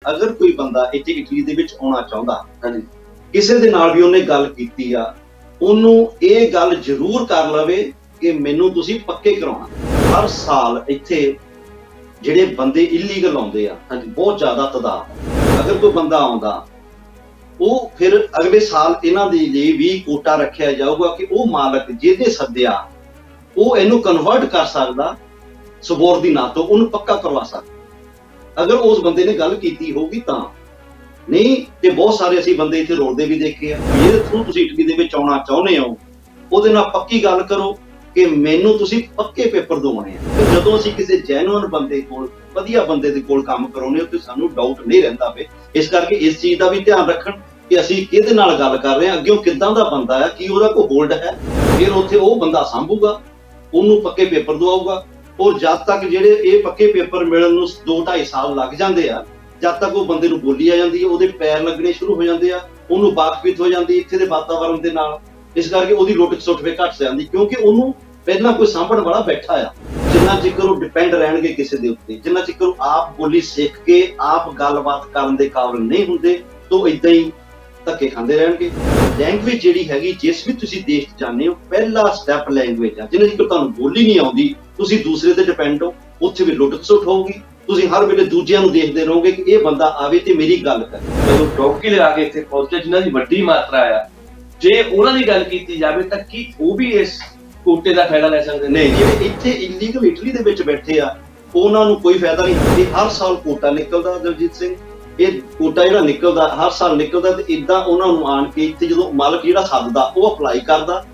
अगर कोई बंदा इत्थे इटली दे विच आउणा चाहुंदा किसे दे नाल भी उन्हें गल कीती आ उन्नू ये गल जरूर कर लवे कि मैनू तुसी पक्के कराउणा। हर साल इत्थे जिहड़े बंदे इलीगल आउंदे आ बहुत ज़्यादा तादाद। अगर कोई बंदा आउंदा वो फिर अगले साल इन्हां दे लई भी कोटा रखिया जाऊगा कि वो मालक जिहदे सद्दिया वो इनू कन्वर्ट कर सकदा सबोर्डिनेट तो उन्हें पक्का करवा सकदा अगर उस बंदे ने गल कीती होगी तां। नहीं ते बहुत सारे असीं बंदे इत्थे रोडदे भी देखे आ जिहदे थ्रू तुसीं इटली दे विच आउणा चाहुंदे हो ਉਹਦੇ ਨਾਲ पक्की गल करो कि मैनू तुसीं पक्के पेपर दवाने आ। जदों असीं किसी जैनुअन बंदे कोल वधिया बंदे दे कोल काम कराउने ते सानू डाउट नहीं रहिंदा पे। इस करके इस चीज़ का भी ध्यान रखण कि असीं किहदे नाल गल कर रहे हां अग्गों किदां दा बंदा है कि उहदा कोई होल्ड है फिर उत्थे वो बंदा सांभूगा उहनूं पक्के पेपर दवाऊगा। और जद तक जिहड़े ये पक्के पेपर मिलण नूं 2-2.5 साल लग जांदे आ जद तक वो बंदे नूं बोली आ जांदी है उहदे पैर लगने शुरू हो जांदे आ उहनूं वाकफियत हो जांदी इत्थे दे वातावरण दे नाल। इस करके उहदी लुट खसुट भी घट जांदी क्योंकि उहनूं पहला कोई सांभण वाला बैठा आ। जिन्ना चिकर वो डिपेंड रहणगे किसी दे उत्ते जिन्ना चिकर आप बोली सीख के आप गलबात करन दे काबिल नहीं हुंदे तो इदां ही धक्के खांदे रहणगे। लैंगुएज जिहड़ी हैगी जिस भी तुसीं देश जाने हो पहला स्टैप लैंगुएज आ। जिन्ना चिकर तुहानूं बोली नहीं आउंदी तुसीं दूसरे ते डिपेंड हो उत्थे भी लुट खसुट होऊगी। तुसीं हर वेले दूजिਆਂ ਨੂੰ देखदे रहोगे कि ये बंदा आवे ते मेरी गल करे। ਜਦੋਂ ਡੌਂਕੀ ਲਗਾ ਕੇ ਇੱਥੇ ਪਹੁੰਚੇ ਜਿਨ੍ਹਾਂ ਦੀ ਵੱਡੀ ਮਾਤਰਾ ਆ ਜੇ ਉਹਨਾਂ ਦੀ ਗੱਲ ਕੀਤੀ ਜਾਵੇ ਤਾਂ ਕੀ ਉਹ ਵੀ ਇਸ ਕੋਟੇ ਦਾ ਫਾਇਦਾ ਲੈ ਸਕਦੇ ਨੇ? ਨਹੀਂ ਜਿਹੜੇ ਇੱਥੇ ਇਲੀਗਲ ਇਟਲੀ ਦੇ ਵਿੱਚ ਬੈਠੇ ਆ ਉਹਨਾਂ ਨੂੰ ਕੋਈ ਫਾਇਦਾ ਨਹੀਂ। ਇਹ ਹਰ ਸਾਲ ਕੋਟਾ ਨਿਕਲਦਾ ਦਲਜੀਤ ਸਿੰਘ ਇਹ ਕੋਟਾ ਜਿਹੜਾ ਨਿਕਲਦਾ ਹਰ ਸਾਲ ਨਿਕਲਦਾ ਤੇ ਇਦਾਂ ਉਹਨਾਂ ਨੂੰ ਆਣ ਕੇ ਇੱਥੇ ਜਦੋਂ ਮਾਲਕ ਜਿਹੜਾ ਸੱਦਦਾ ਉਹ ਅਪਲਾਈ ਕਰਦਾ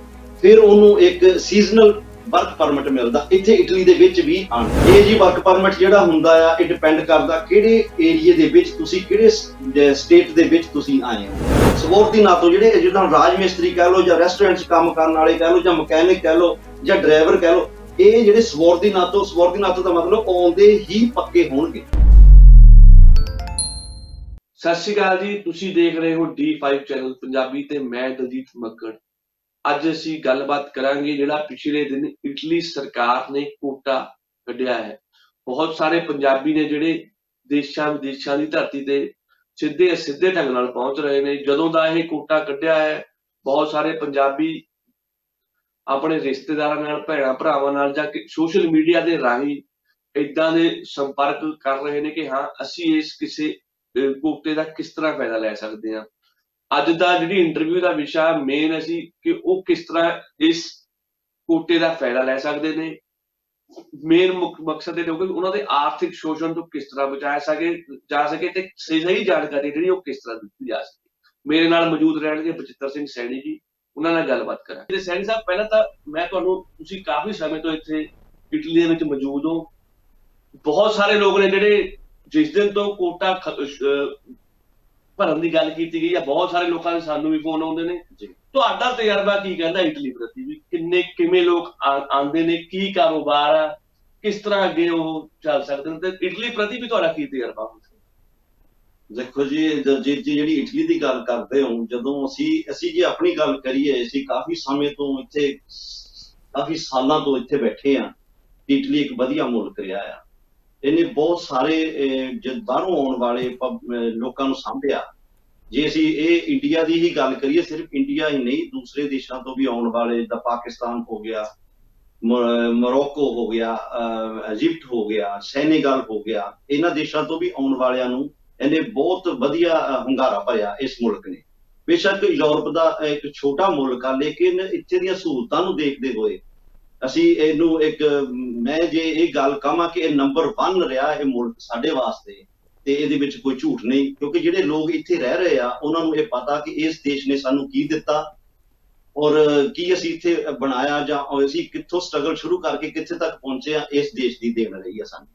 ਫਿਰ ਉਹਨੂੰ ਇੱਕ ਸੀਜ਼ਨਲ वर्क परमिट मिलता इत्थे इटली दे विच भी आण। ये जी वर्क परमिट जिहड़ा हुंदा आ ये डिपेंड करदा किहड़े एरिया दे विच तुसीं किहड़े स्टेट दे विच तुसीं आए हो। सबोर्डिनेट जिहड़े जिद्दां राज मिस्त्री कह लो जां रेस्टोरेंट च काम करन वाले कह लो जां मकैनिक कह लो जां ड्राइवर कह लो ये जिहड़े सबोर्डिनेट दा मतलब आउंदे ही पक्के होणगे। सत श्री अकाल जी तुसीं देख रहे हो D5 चैनल पंजाबी ते मैं दलजीत मक्कड़। ਅੱਜ ਅਸੀਂ ਗੱਲਬਾਤ ਕਰਾਂਗੇ ਜਿਹੜਾ ਪਿਛਲੇ ਦਿਨ ਇਟਲੀ ਸਰਕਾਰ ਨੇ ਕੋਟਾ ਕੱਢਿਆ ਹੈ। ਬਹੁਤ ਸਾਰੇ ਪੰਜਾਬੀ ਨੇ ਜਿਹੜੇ ਦੇਸ਼ਾਂ ਵਿਦੇਸ਼ਾਂ ਦੀ ਧਰਤੀ ਤੇ ਸਿੱਧੇ ਢੰਗ ਨਾਲ ਪਹੁੰਚ ਰਹੇ ਨੇ। ਜਦੋਂ ਦਾ ਇਹ ਕੋਟਾ ਕੱਢਿਆ ਹੈ ਬਹੁਤ ਸਾਰੇ ਪੰਜਾਬੀ ਆਪਣੇ ਰਿਸ਼ਤੇਦਾਰਾਂ ਨਾਲ ਭੈਣਾਂ ਭਰਾਵਾਂ ਨਾਲ ਜਾਂ ਸੋਸ਼ਲ ਮੀਡੀਆ ਦੇ ਰਾਹੀਂ ਇਦਾਂ ਦੇ ਸੰਪਰਕ ਕਰ ਰਹੇ ਨੇ ਕਿ ਹਾਂ ਅਸੀਂ ਇਸ ਕਿਸੇ ਕੋਟੇ ਦਾ ਕਿਸ ਤਰ੍ਹਾਂ ਫਾਇਦਾ ਲੈ ਸਕਦੇ ਹਾਂ। ਅੱਜ ਦਾ ਜਿਹੜੀ ਇੰਟਰਵਿਊ ਦਾ ਵਿਸ਼ਾ ਮੇਨ ਅਸੀਂ ਕਿ ਉਹ ਕਿਸ ਤਰ੍ਹਾਂ ਇਸ ਕੋਟੇ ਦਾ ਫਾਇਦਾ ਲੈ ਸਕਦੇ ਨੇ। ਮੇਨ ਮੁੱਖ ਮਕਸਦ ਇਹ ਹੋਊਗਾ ਕਿ ਉਹਨਾਂ ਦੇ ਆਰਥਿਕ ਸ਼ੋਸ਼ਣ ਤੋਂ ਕਿਸ ਤਰ੍ਹਾਂ ਬਚਾਇਆ ਜਾ ਸਕੇ ਤੇ ਸਹੀ ਜਾਣਕਾਰੀ ਜਿਹੜੀ ਉਹ ਕਿਸ ਤਰ੍ਹਾਂ ਦਿੱਤੀ ਜਾ ਸਕੇ। ਮੇਰੇ ਨਾਲ ਮੌਜੂਦ ਰਹਿਣਗੇ ਬਚਿੱਤਰ ਸਿੰਘ ਸੈਣੀ ਜੀ ਉਹਨਾਂ ਨਾਲ ਗੱਲਬਾਤ ਕਰਾਂਗੇ। ਸੈਣੀ ਸਾਹਿਬ ਪਹਿਲਾਂ ਤਾਂ ਮੈਂ ਤੁਹਾਨੂੰ ਤੁਸੀਂ ਕਾਫੀ ਸਮੇਂ ਤੋਂ ਇੱਥੇ ਇਟਲੀ ਦੇ ਵਿੱਚ ਮੌਜੂਦ ਹੋ। ਬਹੁਤ ਸਾਰੇ ਲੋਕ ਨੇ ਜਿਹੜੇ ਜਿਸ ਦਿਨ ਤੋਂ ਕੋਟਾ ਭਰਨ ਦੀ ਗੱਲ ਕੀਤੀ ਗਈ ਆ ਬਹੁਤ ਸਾਰੇ ਲੋਕਾਂ ਦੇ ਸਾਨੂੰ ਵੀ ਫੋਨ ਆਉਂਦੇ ਨੇ। ਤੁਹਾਡਾ ਤਜਰਬਾ ਕੀ ਕਹਿੰਦਾ ਇਟਲੀ ਪ੍ਰਤੀ ਵੀ ਕਿਵੇਂ ਲੋਕ ਆਉਂਦੇ ਨੇ ਕੀ ਕਾਰੋਬਾਰ ਆ ਕਿਸ ਤਰ੍ਹਾਂ ਅੱਗੇ ਉਹ ਚੱਲ ਸਕਦੇ ਨੇ ਤੇ ਇਟਲੀ ਪ੍ਰਤੀ ਵੀ ਤੁਹਾਡਾ ਕੀ ਤਜਰਬਾ ਹੁੰਦਾ? ਦੇਖੋ ਜੀ ਦਲਜੀਤ ਜੀ ਜਿਹੜੀ ਇਟਲੀ ਦੀ ਗੱਲ ਕਰਦੇ ਹੋ ਜਦੋਂ ਅਸੀਂ ਜੇ ਆਪਣੀ ਗੱਲ ਕਰੀਏ ਅਸੀਂ ਕਾਫੀ ਸਮੇਂ ਤੋਂ ਇੱਥੇ ਕਾਫੀ ਸਾਲਾਂ ਤੋਂ ਇੱਥੇ ਬੈਠੇ ਆ। ਇਟਲੀ ਇੱਕ ਵਧੀਆ ਮੁਲਕ ਰਿਹਾ ਆ। ਇਹਨੇ ਬਹੁਤ ਸਾਰੇ ਬਾਹਰੋਂ ਆਉਣ ਵਾਲੇ ਲੋਕਾਂ ਨੂੰ ਸਾਂਭਿਆ। ਜੇ ਅਸੀਂ ਇਹ ਇੰਡੀਆ ਦੀ ਹੀ ਗੱਲ ਕਰੀਏ ਸਿਰਫ ਇੰਡੀਆ ਹੀ ਨਹੀਂ ਦੂਸਰੇ ਦੇਸ਼ਾਂ ਤੋਂ ਵੀ ਆਉਣ ਵਾਲੇ ਜਿੱਦਾਂ ਪਾਕਿਸਤਾਨ ਹੋ ਗਿਆ ਮੋਰੋਕੋ ਹੋ ਗਿਆ ਇਜਿਪਟ ਹੋ ਗਿਆ ਸੈਨੇਗਲ ਹੋ ਗਿਆ ਇਹਨਾਂ ਦੇਸ਼ਾਂ ਤੋਂ ਵੀ ਆਉਣ ਵਾਲਿਆਂ ਨੂੰ ਇਹਨੇ ਬਹੁਤ ਵਧੀਆ ਹੁੰਗਾਰਾ ਭਰਿਆ ਇਸ ਮੁਲਕ ਨੇ। ਬੇਸ਼ੱਕ ਯੂਰਪ ਦਾ ਇੱਕ ਛੋਟਾ ਮੁਲਕ ਆ ਲੇਕਿਨ ਇੱਥੇ ਦੀਆਂ ਸਹੂਲਤਾਂ ਨੂੰ ਦੇਖਦੇ ਹੋਏ ਅਸੀਂ ਇਹਨੂੰ ਇੱਕ ਮੈਂ ਜੇ ਇਹ ਗੱਲ ਕਹਾਂ ਕਿ ਇਹ ਨੰਬਰ 1 ਰਿਹਾ ਇਹ ਮੁਲਕ ਸਾਡੇ ਵਾਸਤੇ ਤੇ ਇਹਦੇ ਵਿੱਚ ਕੋਈ ਝੂਠ ਨਹੀਂ ਕਿਉਂਕਿ ਜਿਹੜੇ ਲੋਕ ਇੱਥੇ ਰਹਿ ਰਹੇ ਆ ਉਹਨਾਂ ਨੂੰ ਇਹ ਪਤਾ ਕਿ ਇਸ ਦੇਸ਼ ਨੇ ਸਾਨੂੰ ਕੀ ਦਿੱਤਾ ਔਰ ਕੀ ਅਸੀਂ ਇੱਥੇ ਬਣਾਇਆ ਜਾਂ ਅਸੀਂ ਕਿੱਥੋਂ ਸਟਰਗਲ ਸ਼ੁਰੂ ਕਰਕੇ ਕਿੱਥੇ ਤੱਕ ਪਹੁੰਚੇ ਆ ਇਸ ਦੇਸ਼ ਦੀ ਦੇਣ ਰਹੀ ਆ ਸਾਨੂੰ।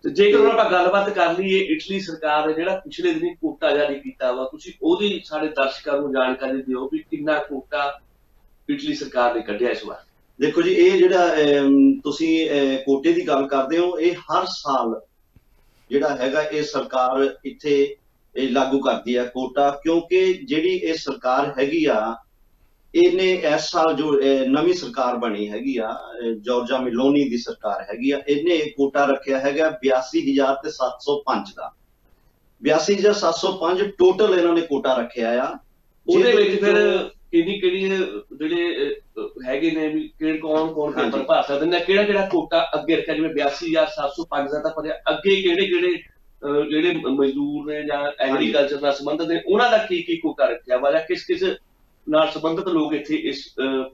ਤੇ ਜੇਕਰ ਆਪਾਂ ਗੱਲਬਾਤ ਕਰ ਲਈਏ ਇਟਲੀ ਸਰਕਾਰ ਨੇ ਜਿਹੜਾ ਪਿਛਲੇ ਦਿਨੀ ਕੋਟਾ ਜਾਰੀ ਕੀਤਾ ਵਾ ਤੁਸੀਂ ਉਹਦੀ ਸਾਡੇ ਦਰਸ਼ਕਾਂ ਨੂੰ ਜਾਣਕਾਰੀ ਦਿਓ ਵੀ ਕਿੰਨਾ ਕੋਟਾ ਇਟਲੀ ਸਰਕਾਰ ਨੇ ਕੱਢਿਆ ਇਸ ਵਾਰ। देखो जी ये जिहड़ा तुसीं कोटे की गल करदे हो ये हर साल जिहड़ा हैगा ये सरकार इत्थे लागू करदी है कोटा क्योंकि जिहड़ी ये सरकार हैगी आ इहने इस साल जो नवी सरकार बनी हैगी आ जॉर्जा मेलोनी दी सरकार हैगी आ इहने कोटा रखिया हैगा 82,705 का 82,705 ਟੋਟਲ ਇਹਨਾਂ ਨੇ ਕੋਟਾ ਰੱਖਿਆ ਆ। ਉਹਦੇ ਵਿੱਚ ਫਿਰ ਕਿਹੜੀ ਜਿਹੜੇ ਹੈਗੇ ਨੇ ਵੀ ਕੌਣ ਪੇਪਰ ਭਰ ਸਕਦੇ ਨੇ, ਕਿਹੜਾ ਕੋਟਾ ਅੱਗੇ ਰੱਖਿਆ? ਜਿਵੇਂ 82,705 ਦਾ ਤਾਂ ਪਤਾ, ਅੱਗੇ ਕਿਹੜੇ ਜਿਹੜੇ ਮਜ਼ਦੂਰ ਨੇ ਜਾਂ ਐਗਰੀਕਲਚਰ ਨਾਲ ਸੰਬੰਧਿਤ ਨੇ ਉਹਨਾਂ ਦਾ ਕੀ ਕੋਟਾ ਰੱਖਿਆ ਵਾ, ਜਾਂ ਕਿਸ ਨਾਲ ਸੰਬੰਧਿਤ ਲੋਕ ਇੱਥੇ ਇਸ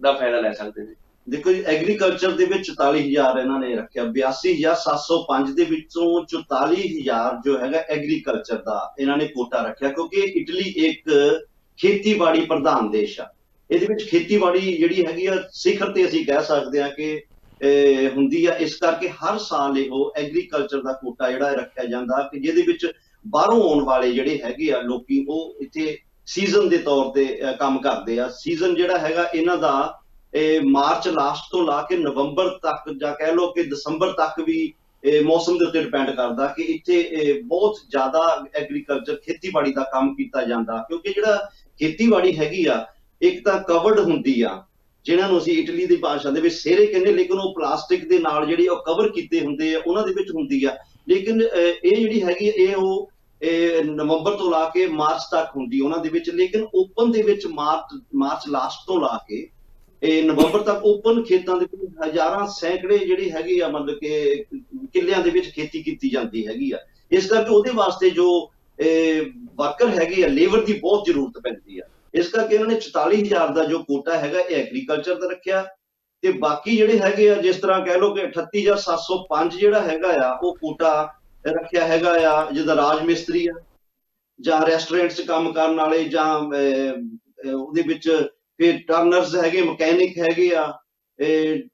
ਦਾ ਫਾਇਦਾ ਲੈ ਸਕਦੇ ਨੇ? ਦੇਖੋ ਜੀ, ਐਗਰੀਕਲਚਰ ਦੇ ਵਿੱਚ 44,000 ਇਹਨਾਂ ਨੇ ਰੱਖਿਆ। 82,705 ਦੇ ਵਿੱਚੋਂ 44,000 ਜੋ ਹੈਗਾ ਐਗਰੀਕਲਚਰ ਦਾ ਇਹਨਾਂ ਨੇ ਕੋਟਾ ਰੱਖਿਆ, ਕਿਉਂਕਿ ਇਟਲੀ ਇੱਕ ਖੇਤੀਬਾੜੀ ਪ੍ਰਧਾਨ ਦੇਸ਼ ਆ। ਇਹਦੇ ਵਿੱਚ ਖੇਤੀਬਾੜੀ ਜਿਹੜੀ ਹੈਗੀ ਆ ਸਿਖਰ ਤੇ ਅਸੀਂ ਕਹਿ ਸਕਦੇ ਹਾਂ ਕਿ ਹੁੰਦੀ ਆ। ਇਸ ਕਰਕੇ ਹਰ ਸਾਲ ਇਹੋ ਐਗਰੀਕਲਚਰ ਦਾ ਕੋਟਾ ਜਿਹੜਾ ਰੱਖਿਆ ਜਾਂਦਾ ਕਿ ਜਿਹਦੇ ਵਿੱਚ ਬਾਹਰੋਂ ਆਉਣ ਵਾਲੇ ਜਿਹੜੇ ਹੈਗੇ ਆ ਲੋਕੀ ਉਹ ਇੱਥੇ ਸੀਜ਼ਨ ਦੇ ਤੌਰ ਤੇ ਕੰਮ ਕਰਦੇ ਆ। ਸੀਜ਼ਨ ਜਿਹੜਾ ਹੈਗਾ ਇਹਨਾਂ ਦਾ ਮਾਰਚ ਲਾਸਟ ਤੋਂ ਲਾ ਕੇ ਨਵੰਬਰ ਤੱਕ, ਜਾਂ ਕਹਿ ਲਓ ਕਿ ਦਸੰਬਰ ਤੱਕ ਵੀ ਮੌਸਮ ਦੇ ਉੱਤੇ ਡਿਪੈਂਡ ਕਰਦਾ ਕਿ ਇੱਥੇ ਬਹੁਤ ਜ਼ਿਆਦਾ ਐਗਰੀਕਲਚਰ ਖੇਤੀਬਾੜੀ ਦਾ ਕੰਮ ਕੀਤਾ ਜਾਂਦਾ। ਕਿਉਂਕਿ ਜਿਹੜਾ ਖੇਤੀਬਾੜੀ ਹੈਗੀ ਆ ਇੱਕ ਤਾਂ ਕਵਰਡ ਹੁੰਦੀ ਆ, ਜਿਨ੍ਹਾਂ ਨੂੰ ਅਸੀਂ ਇਟਲੀ ਦੀ ਭਾਸ਼ਾ ਦੇ ਵਿੱਚ ਸੇਰੇ ਕਹਿੰਦੇ, ਲੇਕਿਨ ਉਹ ਪਲਾਸਟਿਕ ਦੇ ਨਾਲ ਜਿਹੜੀ ਉਹ ਕਵਰ ਕੀਤੇ ਹੁੰਦੇ ਆ ਉਹਨਾਂ ਦੇ ਵਿੱਚ ਹੁੰਦੀ ਆ। ਲੇਕਿਨ ਇਹ ਜਿਹੜੀ ਹੈਗੀ ਉਹ ਨਵੰਬਰ ਤੋਂ ਲਾ ਕੇ ਮਾਰਚ ਤੱਕ ਹੁੰਦੀ ਉਹਨਾਂ ਦੇ ਵਿੱਚ। ਲੇਕਿਨ ਓਪਨ ਦੇ ਵਿੱਚ ਮਾਰਚ ਲਾਸਟ ਤੋਂ ਲਾ ਕੇ ਨਵੰਬਰ ਤੱਕ ਓਪਨ ਖੇਤਾਂ ਦੇ ਵਿੱਚ ਹਜ਼ਾਰਾਂ ਸੈਂਕੜੇ ਜਿਹੜੀ ਹੈਗੀ ਆ, ਮਤਲਬ ਕਿ ਕਿੱਲਿਆਂ ਦੇ ਵਿੱਚ ਖੇਤੀ ਕੀਤੀ ਜਾਂਦੀ ਹੈਗੀ ਆ। ਇਸ ਕਰਕੇ ਉਹਦੇ ਵਾਸਤੇ ਜੋ ਵਰਕਰ ਹੈਗੇ ਆ, ਲੇਬਰ ਦੀ ਬਹੁਤ ਜ਼ਰੂਰਤ ਪੈਂਦੀ ਆ। ਇਸ ਕਰਕੇ ਇਹਨਾਂ ਨੇ 44,000 ਦਾ ਜੋ ਕੋਟਾ ਹੈਗਾ ਇਹ ਐਗਰੀਕਲਚਰ ਦਾ ਰੱਖਿਆ। ਤੇ ਬਾਕੀ ਜਿਹੜੇ ਹੈਗੇ ਆ, ਜਿਸ ਤਰ੍ਹਾਂ ਕਹਿ ਲਓ ਕਿ 38,705 ਜਿਹੜਾ ਹੈਗਾ ਆ ਉਹ ਕੋਟਾ ਰੱਖਿਆ ਹੈਗਾ ਆ ਜਿਹਦਾ ਰਾਜ ਮਿਸਤਰੀ ਆ, ਜਾਂ ਰੈਸਟੋਰੈਂਟ 'ਚ ਕੰਮ ਕਰਨ ਵਾਲੇ, ਜਾਂ ਉਹਦੇ ਵਿੱਚ ਫਿਰ ਟਰਨਰਸ ਹੈਗੇ, ਮਕੈਨਿਕ ਹੈਗੇ ਆ,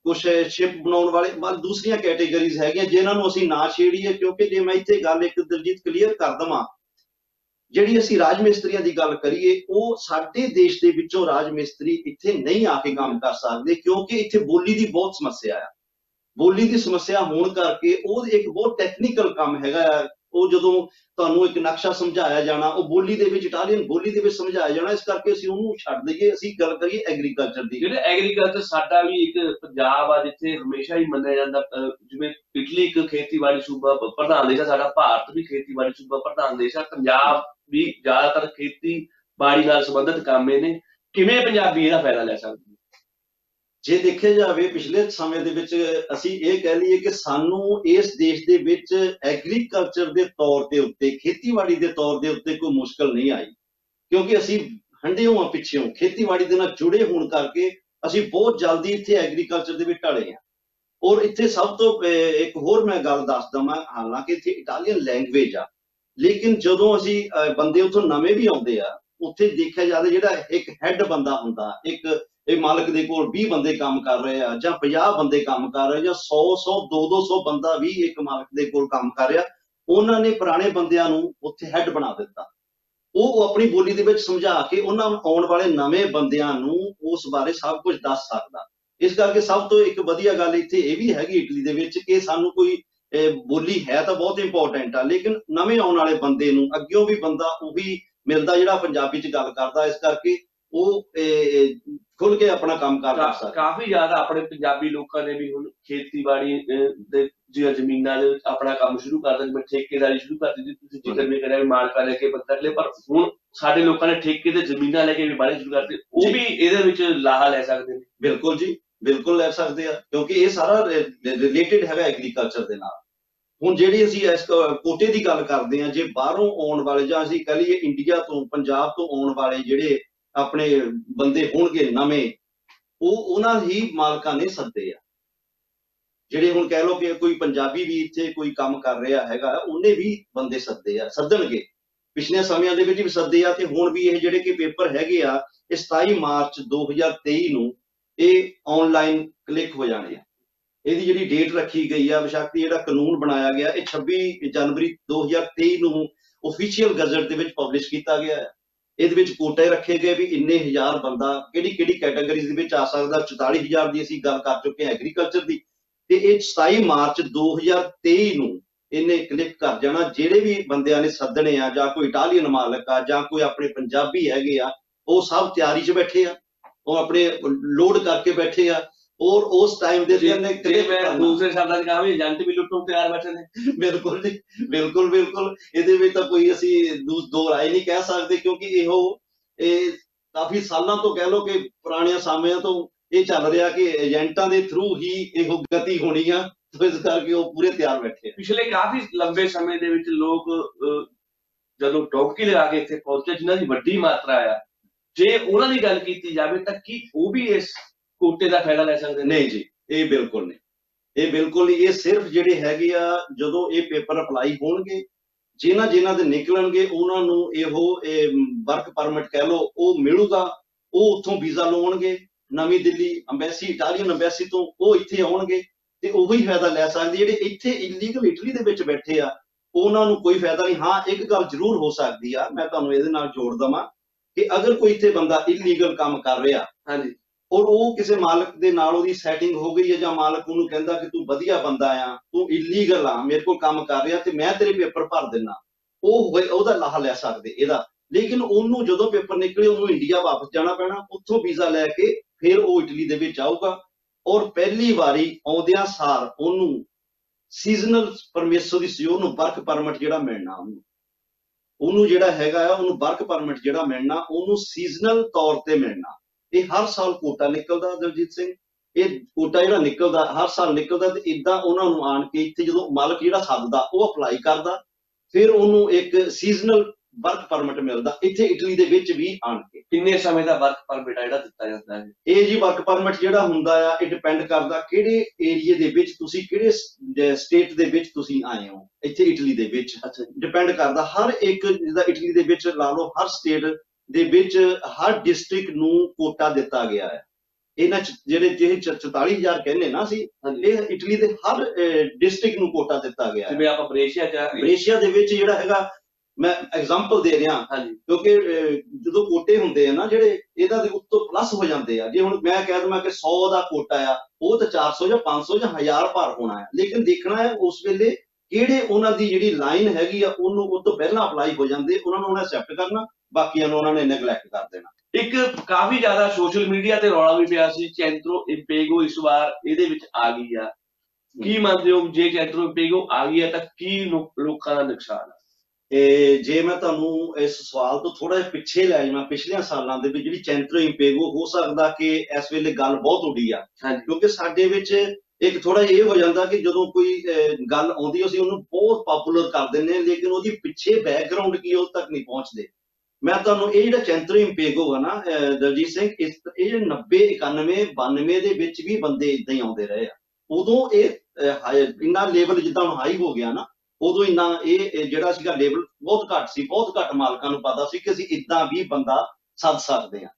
ਕੁਛ ਸ਼ਿਪ ਬਣਾਉਣ ਵਾਲੇ, ਦੂਸਰੀਆਂ ਕੈਟੇਗਰੀਜ਼ ਹੈਗੀਆਂ ਜਿਨ੍ਹਾਂ ਨੂੰ ਅਸੀਂ ਨਾ ਛੇੜੀਏ। ਕਿਉਂਕਿ ਜੇ ਮੈਂ ਇੱਥੇ ਗੱਲ ਇੱਕ ਦਿਲਜੀਤ ਕਲੀਅਰ ਕਰ ਦੇਵਾਂ, ਜਿਹੜੀ ਅਸੀਂ ਰਾਜ ਮਿਸਤਰੀਆਂ ਦੀ ਗੱਲ ਕਰੀਏ, ਉਹ ਸਾਡੇ ਦੇਸ਼ ਦੇ ਵਿੱਚੋਂ ਰਾਜ ਮਿਸਤਰੀ ਇੱਥੇ ਨਹੀਂ ਆ ਕੇ ਕੰਮ ਕਰ ਸਕਦੇ, ਕਿਉਂਕਿ ਇੱਥੇ ਬੋਲੀ ਦੀ ਬਹੁਤ ਸਮੱਸਿਆ ਆ। ਬੋਲੀ ਦੀ ਸਮੱਸਿਆ ਹੋਣ ਕਰਕੇ ਉਹ ਇੱਕ ਬਹੁਤ ਟੈਕਨੀਕਲ ਕੰਮ ਹੈਗਾ ਆ। ਉਹ ਜਦੋਂ ਤੁਹਾਨੂੰ ਇੱਕ ਨਕਸ਼ਾ ਸਮਝਾਇਆ ਜਾਣਾ, ਉਹ ਬੋਲੀ ਦੇ ਵਿੱਚ, ਇਟਾਲੀਅਨ ਬੋਲੀ ਦੇ ਵਿੱਚ ਸਮਝਾਇਆ ਜਾਣਾ। ਇਸ ਕਰਕੇ ਅਸੀਂ ਉਹਨੂੰ ਛੱਡ ਦਈਏ, ਅਸੀਂ ਗੱਲ ਕਰੀਏ ਐਗਰੀਕਲਚਰ ਦੀ। ਜਿਹੜਾ ਐਗਰੀਕਲਚਰ ਸਾਡਾ ਵੀ ਇੱਕ ਪੰਜਾਬ ਆ ਜਿੱਥੇ ਹਮੇਸ਼ਾ ਹੀ ਮੰਨਿਆ ਜਾਂਦਾ, ਜਿਵੇਂ ਇਟਲੀ ਇੱਕ ਖੇਤੀਬਾੜੀ ਸੂਬਾ ਪ੍ਰਧਾਨ ਦੇਸ਼ ਆ, ਸਾਡਾ ਭਾਰਤ ਵੀ ਖੇਤੀਬਾੜੀ ਸੂਬਾ ਪ੍ਰਧਾਨ ਦੇਸ਼ ਆ। ਪੰਜਾਬ ਵੀ ਜ਼ਿਆਦਾਤਰ ਖੇਤੀਬਾੜੀ ਨਾਲ ਸੰਬੰਧਿਤ ਕੰਮ ਨੇ। ਕਿਵੇਂ ਪੰਜਾਬੀ ਇਹਦਾ ਫਾਇਦਾ ਲੈ ਸਕਦੇ? ਜੇ ਦੇਖਿਆ ਜਾਵੇ ਪਿਛਲੇ ਸਮੇਂ ਦੇ ਵਿੱਚ ਅਸੀਂ ਇਹ ਕਹਿ ਲਈਏ ਕਿ ਸਾਨੂੰ ਇਸ ਦੇਸ਼ ਦੇ ਵਿੱਚ ਐਗਰੀਕਲਚਰ ਦੇ ਤੌਰ ਦੇ ਉੱਤੇ, ਖੇਤੀਬਾੜੀ ਦੇ ਤੌਰ ਦੇ ਉੱਤੇ ਕੋਈ ਮੁਸ਼ਕਲ ਨਹੀਂ ਆਈ, ਕਿਉਂਕਿ ਅਸੀਂ ਹੰਡਿਓਂ ਆ ਪਿੱਛੇੋਂ ਖੇਤੀਬਾੜੀ ਦੇ ਨਾਲ ਜੁੜੇ ਹੋਣ ਕਰਕੇ ਅਸੀਂ ਬਹੁਤ ਜਲਦੀ ਇੱਥੇ ਐਗਰੀਕਲਚਰ ਦੇ ਵਿੱਚ ਢਲੇ ਹਾਂ। ਔਰ ਇੱਥੇ ਸਭ ਤੋਂ ਇੱਕ ਹੋਰ ਮੈਂ ਗੱਲ ਦੱਸ ਦਵਾਂ, ਹਾਲਾਂਕਿ ਇੱਥੇ ਇਟਾਲੀਅਨ ਲੈਂਗੁਏਜ ਆ, ਲੇਕਿਨ ਜਦੋਂ ਅਸੀਂ ਬੰਦੇ ਉੱਥੋਂ ਨਵੇਂ ਵੀ ਆਉਂਦੇ ਆ, ਉੱਥੇ ਦੇਖਿਆ ਜਾਵੇ ਜਿਹੜਾ ਇੱਕ ਹੈੱਡ ਬੰਦਾ ਹੁੰਦਾ, ਇੱਕ ਮਾਲਕ ਦੇ ਕੋਲ 20 ਬੰਦੇ ਕੰਮ ਕਰ ਰਹੇ ਆ, ਜਾਂ 50 ਬੰਦੇ ਕੰਮ ਕਰ ਰਹੇ, ਜਾਂ 100 200 ਬੰਦਾ ਵੀ ਇੱਕ ਮਾਲਕ ਦੇ ਕੋਲ ਕੰਮ ਕਰ ਰਿਹਾ, ਉਹਨਾਂ ਨੇ ਪੁਰਾਣੇ ਬੰਦਿਆਂ ਨੂੰ ਉੱਥੇ ਹੈੱਡ ਬਣਾ ਦਿੱਤਾ। ਉਹ ਆਪਣੀ ਬੋਲੀ ਦੇ ਵਿੱਚ ਸਮਝਾ ਕੇ ਉਹਨਾਂ ਆਉਣ ਵਾਲੇ ਨਵੇਂ ਬੰਦਿਆਂ ਨੂੰ ਉਸ ਬਾਰੇ ਸਭ ਕੁਝ ਦੱਸ ਸਕਦਾ। ਇਸ ਕਰਕੇ ਸਭ ਤੋਂ ਇੱਕ ਵਧੀਆ ਗੱਲ ਇੱਥੇ ਇਹ ਵੀ ਹੈਗੀ ਇਟਲੀ ਦੇ ਵਿੱਚ ਕਿ ਸਾਨੂੰ ਕੋਈ ਬੋਲੀ ਹੈ ਤਾਂ ਬਹੁਤ ਇੰਪੋਰਟੈਂਟ ਆ, ਲੇਕਿਨ ਨਵੇਂ ਆਉਣ ਵਾਲੇ ਬੰਦੇ ਨੂੰ ਅੱਗਿਓਂ ਵੀ ਬੰਦਾ ਉਹੀ ਮਿਲਦਾ ਜਿਹੜਾ ਪੰਜਾਬੀ 'ਚ ਗੱਲ ਕਰਦਾ। ਇਸ ਕਰਕੇ ਉਹ ਖੁੱਲ ਕੇ ਆਪਣਾ ਕੰਮ ਕਰ ਸਕਦਾ। ਕਾਫੀ ਜ਼ਿਆਦਾ ਆਪਣੇ ਪੰਜਾਬੀ ਲੋਕਾਂ ਨੇ ਵੀ ਹੁਣ ਖੇਤੀਬਾੜੀ ਦੇ ਜ਼ਮੀਨਾਂ ਦੇ ਆਪਣਾ ਕੰਮ ਸ਼ੁਰੂ ਕਰ ਦਿੱਤਾ, ਜਿਵੇਂ ਠੇਕੇਦਾਰੀ ਸ਼ੁਰੂ ਕਰ ਦਿੱਤੀ। ਤੁਸੀਂ ਜ਼ਿਕਰ ਨਹੀਂ ਕਰਿਆ ਮਾਲਕਾਂ ਲੈ ਕੇ ਬੰਦਾ ਲੈ, ਪਰ ਹੁਣ ਸਾਡੇ ਲੋਕਾਂ ਨੇ ਠੇਕੇ ਤੇ ਜ਼ਮੀਨਾਂ ਲੈ ਕੇ ਵੀ ਬਾਹਰ ਸ਼ੁਰੂ ਕਰਤੇ, ਉਹ ਵੀ ਇਹਦੇ ਵਿੱਚ ਲਾਹਾ ਲੈ ਸਕਦੇ ਨੇ। ਬਿਲਕੁਲ ਜੀ, ਬਿਲਕੁਲ ਲੈ ਸਕਦੇ ਆ, ਕਿਉਂਕਿ ਇਹ ਸਾਰਾ ਰਿਲੇਟਡ ਹੈਗਾ ਐਗਰੀਕਲਚਰ ਦੇ ਨਾਲ। ਹੁਣ ਜਿਹੜੀ ਅਸੀਂ ਇਸ ਕੋਟੇ ਦੀ ਗੱਲ ਕਰਦੇ ਹਾਂ, ਜੇ ਬਾਹਰੋਂ ਆਉਣ ਵਾਲੇ, ਜਾਂ ਅਸੀਂ ਕਹਿ ਲਈਏ ਇੰਡੀਆ ਤੋਂ, ਪੰਜਾਬ ਤੋਂ ਆਉਣ ਵਾਲੇ ਜਿਹੜੇ ਆਪਣੇ ਬੰਦੇ ਹੋਣਗੇ ਨਵੇਂ, ਉਹ ਉਹਨਾਂ ਹੀ ਮਾਲਕਾਂ ਨੇ ਸੱਦੇ ਆ। ਜਿਹੜੇ ਹੁਣ ਕਹਿ ਲਓ ਕਿ ਕੋਈ ਪੰਜਾਬੀ ਵੀ ਇੱਥੇ ਕੋਈ ਕੰਮ ਕਰ ਰਿਹਾ ਹੈਗਾ, ਉਹਨੇ ਵੀ ਬੰਦੇ ਸੱਦਣਗੇ। ਪਿਛਲੇ ਸਮਿਆਂ ਦੇ ਵਿੱਚ ਵੀ ਸੱਦੇ ਆ, ਤੇ ਹੁਣ ਵੀ ਇਹ ਜਿਹੜੇ ਕਿ ਪੇਪਰ ਹੈਗੇ ਆ, ਇਹ 27 ਮਾਰਚ 2023 ਨੂੰ ਇਹ ਆਨਲਾਈਨ ਕਲਿੱਕ ਹੋ ਜਾਣੇ ਆ। ਇਹਦੀ ਜਿਹੜੀ ਡੇਟ ਰੱਖੀ ਗਈ ਆ, ਬੇਸ਼ੱਕ ਜਿਹੜਾ ਕਾਨੂੰਨ ਬਣਾਇਆ ਗਿਆ, ਇਹ 26 ਜਨਵਰੀ 2023 ਨੂੰ ਓਫੀਸ਼ੀਅਲ ਗਜ਼ਟ ਦੇ ਵਿੱਚ ਪਬਲਿਸ਼ ਕੀਤਾ ਗਿਆ ਹੈ। ਇਹਦੇ ਵਿੱਚ ਕੋਟੇ ਰੱਖੇ ਗਏ ਵੀ ਇੰਨੇ ਹਜ਼ਾਰ ਬੰਦਾ ਕਿਹੜੀ ਕੈਟਾਗਰੀ ਦੇ ਵਿੱਚ ਆ ਸਕਦਾ। 44,000 ਦੀ ਅਸੀਂ ਗੱਲ ਕਰ ਚੁੱਕੇ ਹਾਂ ਐਗਰੀਕਲਚਰ ਦੀ, ਤੇ ਇਹ 27 ਮਾਰਚ 2023 ਨੂੰ ਇਹਨੇ ਕਲਿੱਕ ਕਰ ਜਾਣਾ। ਜਿਹੜੇ ਵੀ ਬੰਦਿਆਂ ਨੇ ਸੱਦਣੇ ਆ, ਜਾਂ ਕੋਈ ਇਟਾਲੀਅਨ ਮਾਲਕ ਆ, ਜਾਂ ਕੋਈ ਆਪਣੇ ਪੰਜਾਬੀ ਹੈਗੇ ਆ, ਉਹ ਸਭ ਤਿਆਰੀ 'ਚ ਬੈਠੇ ਆ, ਉਹ ਆਪਣੇ ਲੋਡ ਕਰਕੇ ਬੈਠੇ ਆ। और उस टाइम ਦੇ ਤੇ ਨੇ ਦੂਸਰੇ ਸ਼ਬਦਾਂ 'ਚ ਕਹਾਂ ਵੀ ਏਜੰਟ ਵੀ ਲੁੱਟਣ ਤਿਆਰ ਬੈਠੇ ਨੇ। ਬਿਲਕੁਲ ਜੀ, ਬਿਲਕੁਲ ਬਿਲਕੁਲ। ਇਹਦੇ ਵਿੱਚ ਤਾਂ ਕੋਈ ਅਸੀਂ ਦੋ ਰਾਏ ਨਹੀਂ ਕਹਿ ਸਕਦੇ, ਕਿਉਂਕਿ ਇਹ ਕਾਫੀ ਸਾਲਾਂ ਤੋਂ ਕਹਿ ਲਓ ਕਿ ਪੁਰਾਣਿਆਂ ਸਮਿਆਂ ਤੋਂ ਇਹ ਚੱਲ ਰਿਹਾ ਕਿ ਏਜੰਟਾਂ ਦੇ ਥਰੂ ਹੀ ਇਹੋ ਗਤੀ ਹੋਣੀ ਆ, ਇਸ ਕਰਕੇ ਉਹ ਪੂਰੇ ਤਿਆਰ ਬੈਠੇ ਆ। ਪਿਛਲੇ ਕਾਫੀ ਲੰਬੇ ਸਮੇਂ ਦੇ ਵਿੱਚ ਲੋਕ ਜਦੋਂ ਡੋਬਕੀ ਲਗਾ ਕੇ ਇੱਥੇ ਪਹੁੰਚੇ, ਜਿਨ੍ਹਾਂ ਦੀ ਵੱਡੀ ਮਾਤਰਾ ਆ, ਜੇ ਉਹਨਾਂ ਦੀ ਗੱਲ ਕੀਤੀ ਜਾਵੇ ਤਾਂ ਕੀ ਉਹ ਵੀ ਇਸ ਕੋਟੇ ਦਾ ਫਾਇਦਾ ਲੈ ਸਕਦੇ? ਨਹੀਂ ਜੀ, ਇਹ ਬਿਲਕੁਲ ਨਹੀਂ, ਇਹ ਬਿਲਕੁਲ ਨਹੀਂ। ਇਹ ਸਿਰਫ ਜਿਹੜੇ ਹੈਗੇ ਆ, ਜਦੋਂ ਇਹ ਪੇਪਰ ਅਪਲਾਈ ਹੋਣਗੇ, ਜਿਨ੍ਹਾਂ ਦੇ ਨਿਕਲਣਗੇ ਉਹਨਾਂ ਨੂੰ ਇਹੋ ਵਰਕ ਪਰਮਿਟ ਕਹਿ ਲਓ ਉਹ ਮਿਲੂਗਾ। ਉਹ ਉੱਥੋਂ ਵੀਜ਼ਾ ਲਵਾਉਣਗੇ, ਨਵੀਂ ਦਿੱਲੀ ਅੰਬੈਸੀ, ਇਟਾਲੀਅਨ ਅੰਬੈਸੀ ਤੋਂ ਉਹ ਇੱਥੇ ਆਉਣਗੇ ਤੇ ਉਹੀ ਫਾਇਦਾ ਲੈ ਸਕਦੇ। ਜਿਹੜੇ ਇੱਥੇ ਇਲੀਗਲ ਇਟਲੀ ਦੇ ਵਿੱਚ ਬੈਠੇ ਆ ਉਹਨਾਂ ਨੂੰ ਕੋਈ ਫਾਇਦਾ ਨਹੀਂ। ਹਾਂ, ਇੱਕ ਗੱਲ ਜ਼ਰੂਰ ਹੋ ਸਕਦੀ ਆ, ਮੈਂ ਤੁਹਾਨੂੰ ਇਹਦੇ ਨਾਲ ਜੋੜ ਦੇਵਾਂ ਕਿ ਅਗਰ ਕੋਈ ਇੱਥੇ ਬੰਦਾ ਇਲੀਗਲ ਕੰਮ ਕਰ ਰਿਹਾ, ਹਾਂਜੀ, ਔਰ ਉਹ ਕਿਸੇ ਮਾਲਕ ਦੇ ਨਾਲ ਉਹਦੀ ਸੈਟਿੰਗ ਹੋ ਗਈ ਹੈ, ਜਾਂ ਮਾਲਕ ਉਹਨੂੰ ਕਹਿੰਦਾ ਕਿ ਤੂੰ ਵਧੀਆ ਬੰਦਾ ਆ, ਤੂੰ ਇਲੀਗਲ ਆ, ਮੇਰੇ ਕੋਲ ਕੰਮ ਕਰ ਰਿਹਾ ਤੇ ਮੈਂ ਤੇਰੇ ਪੇਪਰ ਭਰ ਦਿੰਦਾ, ਉਹਦਾ ਲਾਹਾ ਲੈ ਸਕਦੇ ਇਹਦਾ। ਲੇਕਿਨ ਉਹਨੂੰ ਜਦੋਂ ਪੇਪਰ ਨਿਕਲੇ ਉਹਨੂੰ ਇੰਡੀਆ ਵਾਪਸ ਜਾਣਾ ਪੈਣਾ, ਉੱਥੋਂ ਵੀਜ਼ਾ ਲੈ ਕੇ ਫਿਰ ਉਹ ਇਟਲੀ ਦੇ ਵਿੱਚ ਆਊਗਾ। ਔਰ ਪਹਿਲੀ ਵਾਰੀ ਆਉਂਦਿਆਂ ਸਾਰ ਉਹਨੂੰ ਸੀਜ਼ਨਲ ਪਰਮਿਸ਼ਨ ਦੀ ਉਹਨੂੰ ਵਰਕ ਪਰਮਿਟ ਜਿਹੜਾ ਮਿਲਣਾ, ਉਹਨੂੰ ਜਿਹੜਾ ਹੈਗਾ ਆ, ਉਹਨੂੰ ਵਰਕ ਪਰਮਿਟ ਜਿਹੜਾ ਮਿਲਣਾ, ਉਹਨੂੰ ਸੀਜ਼ਨਲ ਤੌਰ ਤੇ ਮਿਲਣਾ। ਇਹ ਹਰ ਸਾਲ ਕੋਟਾ ਨਿਕਲਦਾ ਦਲਜੀਤ ਸਿੰਘ, ਇਹ ਕੋਟਾ ਜਿਹੜਾ ਨਿਕਲਦਾ ਹਰ ਸਾਲ ਨਿਕਲਦਾ। ਤੇ ਇਦਾਂ ਉਹਨਾਂ ਨੂੰ ਆਣ ਕੇ ਇੱਥੇ ਜਦੋਂ ਮਾਲਕ ਜਿਹੜਾ ਸੱਦਦਾ ਉਹ ਅਪਲਾਈ ਕਰਦਾ, ਫਿਰ ਉਹਨੂੰ ਇੱਕ ਸੀਜ਼ਨਲ ਵਰਕ ਪਰਮਿਟ ਮਿਲਦਾ ਇੱਥੇ ਇਟਲੀ ਦੇ ਵਿੱਚ ਵੀ ਆਣ ਕੇ। ਕਿੰਨੇ ਸਮੇਂ ਦਾ ਵਰਕ ਪਰਮਿਟ ਜਿਹੜਾ ਦਿੱਤਾ ਜਾਂਦਾ ਹੈ? ਇਹ ਜੀ ਵਰਕ ਪਰਮਿਟ ਜਿਹੜਾ ਹੁੰਦਾ ਆ, ਇਹ ਡਿਪੈਂਡ ਕਰਦਾ ਕਿਹੜੇ ਏਰੀਏ ਦੇ ਵਿੱਚ ਤੁਸੀਂ, ਕਿਹੜੇ ਸਟੇਟ ਦੇ ਵਿੱਚ ਤੁਸੀਂ ਆਏ ਹੋ ਇੱਥੇ ਇਟਲੀ ਦੇ ਵਿੱਚ। ਅੱਛਾ, ਡਿਪੈਂਡ ਕਰਦਾ ਹਰ ਇੱਕ, ਜਿੱਦਾਂ ਇਟਲੀ ਦੇ ਵਿੱਚ ਲਾ ਲਓ, ਹਰ ਸਟੇਟ ਦੇ ਵਿੱਚ ਹਰ ਡਿਸਟ੍ਰਿਕਟ ਨੂੰ ਕੋਟਾ ਦਿੱਤਾ ਗਿਆ ਹੈ। ਇਹਨਾਂ ਜਿਹੜੇ 44,000 ਕਹਿੰਦੇ ਨਾ ਅਸੀਂ, ਇਹ ਇਟਲੀ ਦੇ ਹਰ ਡਿਸਟ੍ਰਿਕਟ ਨੂੰ ਕੋਟਾ ਦਿੱਤਾ ਗਿਆ। ਜਿਵੇਂ ਆਪਾਂ ਬਰੇਸ਼ੀਆ ਦੇ ਵਿੱਚ ਜਿਹੜਾ ਹੈਗਾ, ਮੈਂ ਐਗਜ਼ਾਮਪਲ ਦੇ ਰਿਹਾ, ਕਿਉਂਕਿ ਜਦੋਂ ਕੋਟੇ ਹੁੰਦੇ ਆ ਨਾ ਜਿਹੜੇ, ਇਹਦਾ ਦੇ ਉੱਤੋਂ ਪਲੱਸ ਹੋ ਜਾਂਦੇ ਆ। ਜੇ ਹੁਣ ਮੈਂ ਕਹਿ ਦਵਾਂ ਕਿ 100 ਦਾ ਕੋਟਾ ਆ, ਉਹ ਤਾਂ 400 ਜਾਂ 500 ਜਾਂ 1000 ਭਰ ਹੋਣਾ ਹੈ। ਲੇਕਿਨ ਦੇਖਣਾ ਹੈ ਉਸ ਵੇਲੇ ਕਿਹੜੇ ਉਹਨਾਂ ਦੀ ਜਿਹੜੀ ਲਾਈਨ ਹੈਗੀ ਆ, ਉਹਨੂੰ ਉਹ ਤੋਂ ਪਹਿਲਾਂ ਅਪਲਾਈ ਹੋ ਜਾਂਦੇ, ਉਹਨਾਂ ਨੂੰ ਉਹਨੇ ਐਕਸੈਪਟ ਕਰਨਾ, ਬਾਕੀਆਂ ਨੂੰ ਉਹਨਾਂ ਨੇ ਨੈਗਲੈਕਟ ਕਰ ਦੇਣਾ। ਇੱਕ ਕਾਫੀ ਜ਼ਿਆਦਾ ਸੋਸ਼ਲ ਮੀਡੀਆ ਤੇ ਰੌਲਾ ਵੀ ਪਿਆ ਸੀ, ਚੈਂਟਰੋ ਇੰਪੇਗੋ ਇਸ ਵਾਰ ਇਹਦੇ ਵਿੱਚ ਆ ਗਈ ਆ। ਕੀ ਮੰਨਦੇ ਹੋ, ਜੇ ਚੈਂਟਰੋ ਇੰਪੇਗੋ ਆ ਗਈ ਹੈ ਤਾਂ ਕੀ ਲੋਕਾਂ ਦਾ ਨੁਕਸਾਨ ਹੈ? ਜੇ ਮੈਂ ਤੁਹਾਨੂੰ ਇਸ ਸਵਾਲ ਤੋਂ ਥੋੜਾ ਜਿਹਾ ਪਿੱਛੇ ਲੈ ਜਾਵਾਂ, ਪਿਛਲੇ ਸਾਲਾਂ ਦੇ ਵਿੱਚ ਜਿਹੜੀ ਚੈਂਟਰੋ ਇੰਪੇਗੋ, ਹੋ ਸਕਦਾ ਕਿ ਇਸ ਵੇਲੇ ਗੱਲ ਬਹੁਤ ਉੱਡੀ ਆ, ਕਿਉਂਕਿ ਸਾਡੇ ਵਿੱਚ ਇੱਕ ਥੋੜਾ ਇਹ ਹੋ ਜਾਂਦਾ ਕਿ ਜਦੋਂ ਕੋਈ ਗੱਲ ਆਉਂਦੀ ਅਸੀਂ ਉਹਨੂੰ ਬਹੁਤ ਪਪੂਲਰ ਕਰ ਦਿੰਦੇ ਹਾਂ, ਲੇਕਿਨ ਉਹਦੀ ਪਿੱਛੇ ਬੈਕਗਰਾਉਂਡ ਕੀ ਉਹ ਤੱਕ ਨਹੀਂ ਪਹੁੰਚਦੇ। ਮੈਂ ਤੁਹਾਨੂੰ ਇਹ ਜਿਹੜਾ ਚੈਂਟਰੋ ਇੰਪੇਗੋ ਆ ਨਾ ਦਲਜੀਤ ਸਿੰਘ, ਇਹ 90, 91, 92 ਦੇ ਵਿੱਚ ਵੀ ਬੰਦੇ ਏਦਾਂ ਹੀ ਆਉਂਦੇ ਰਹੇ ਆ। ਉਦੋਂ ਇਹ ਇੰਨਾ ਲੈਵਲ ਜਿੱਦਾਂ ਹੁਣ ਹਾਈ ਹੋ ਗਿਆ ਨਾ, ਉਦੋਂ ਇੰਨਾ ਇਹ ਜਿਹੜਾ ਸੀਗਾ ਲੈਵਲ ਬਹੁਤ ਘੱਟ ਸੀ, ਬਹੁਤ ਘੱਟ ਮਾਲਕਾਂ ਨੂੰ ਪਤਾ ਸੀ ਕਿ ਅਸੀਂ ਏਦਾਂ ਵੀ ਬੰਦਾ ਸੱਦ ਸਕਦੇ ਹਾਂ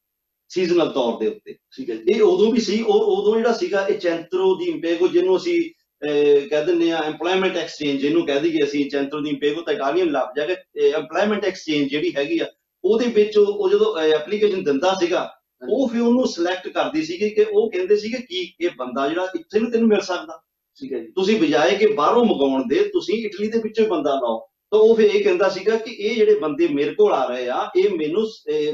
ਸੀਜ਼ਨਲ ਤੌਰ ਦੇ ਉੱਤੇ। ਠੀਕ ਹੈ, ਇਹ ਉਦੋਂ ਵੀ ਸੀ। ਔਰ ਉਦੋਂ ਜਿਹੜਾ ਸੀਗਾ ਇਹ ਚੈਂਟਰੋ ਦੀ ਇੰਪੇਗੋ, ਜਿਹਨੂੰ ਅਸੀਂ ਕਹਿ ਦਿੰਦੇ ਆ ਐਮਪਲੋਇਮੈਂਟ ਐਕਸਚੇਂਜ, ਜਿਹਨੂੰ ਕਹਿ ਦਈਏ ਅਸੀਂ। ਚੈਂਟਰੋ ਦੀ ਇੰਪੇਗੋ ਤਾਂ ਇਟਾਲੀਅਨ ਲੱਭ ਜਾਏਗਾ, ਐਮਪਲੋਇਮੈਂਟ ਐਕਸਚੇਂਜ ਜਿਹੜੀ ਹੈਗੀ ਆ, ਉਹਦੇ ਵਿੱਚ ਉਹ ਜਦੋਂ ਐਪਲੀਕੇਸ਼ਨ ਦਿੰਦਾ ਸੀਗਾ, ਉਹ ਫਿਰ ਉਹਨੂੰ ਸਿਲੈਕਟ ਕਰਦੀ ਸੀਗੀ ਕਿ ਉਹ ਕਹਿੰਦੇ ਸੀਗੇ ਕਿ ਇਹ ਬੰਦਾ ਜਿਹੜਾ ਇੱਥੇ ਨੂੰ ਤੈਨੂੰ ਮਿਲ ਸਕਦਾ, ਠੀਕ ਹੈ ਜੀ, ਤੁਸੀਂ ਬਜਾਏ ਕਿ ਬਾਹਰੋਂ ਮੰਗਾਉਣ ਦੇ ਤੁਸੀਂ ਇਟਲੀ ਦੇ ਵਿੱਚੋਂ ਬੰਦਾ ਲਾਓ। ਤਾਂ ਉਹ ਫਿਰ ਇਹ ਕਹਿੰਦਾ ਸੀਗਾ ਕਿ ਇਹ ਜਿਹੜੇ ਬੰਦੇ ਮੇਰੇ ਕੋਲ ਆ ਰਹੇ ਆ, ਇਹ ਮੈਨੂੰ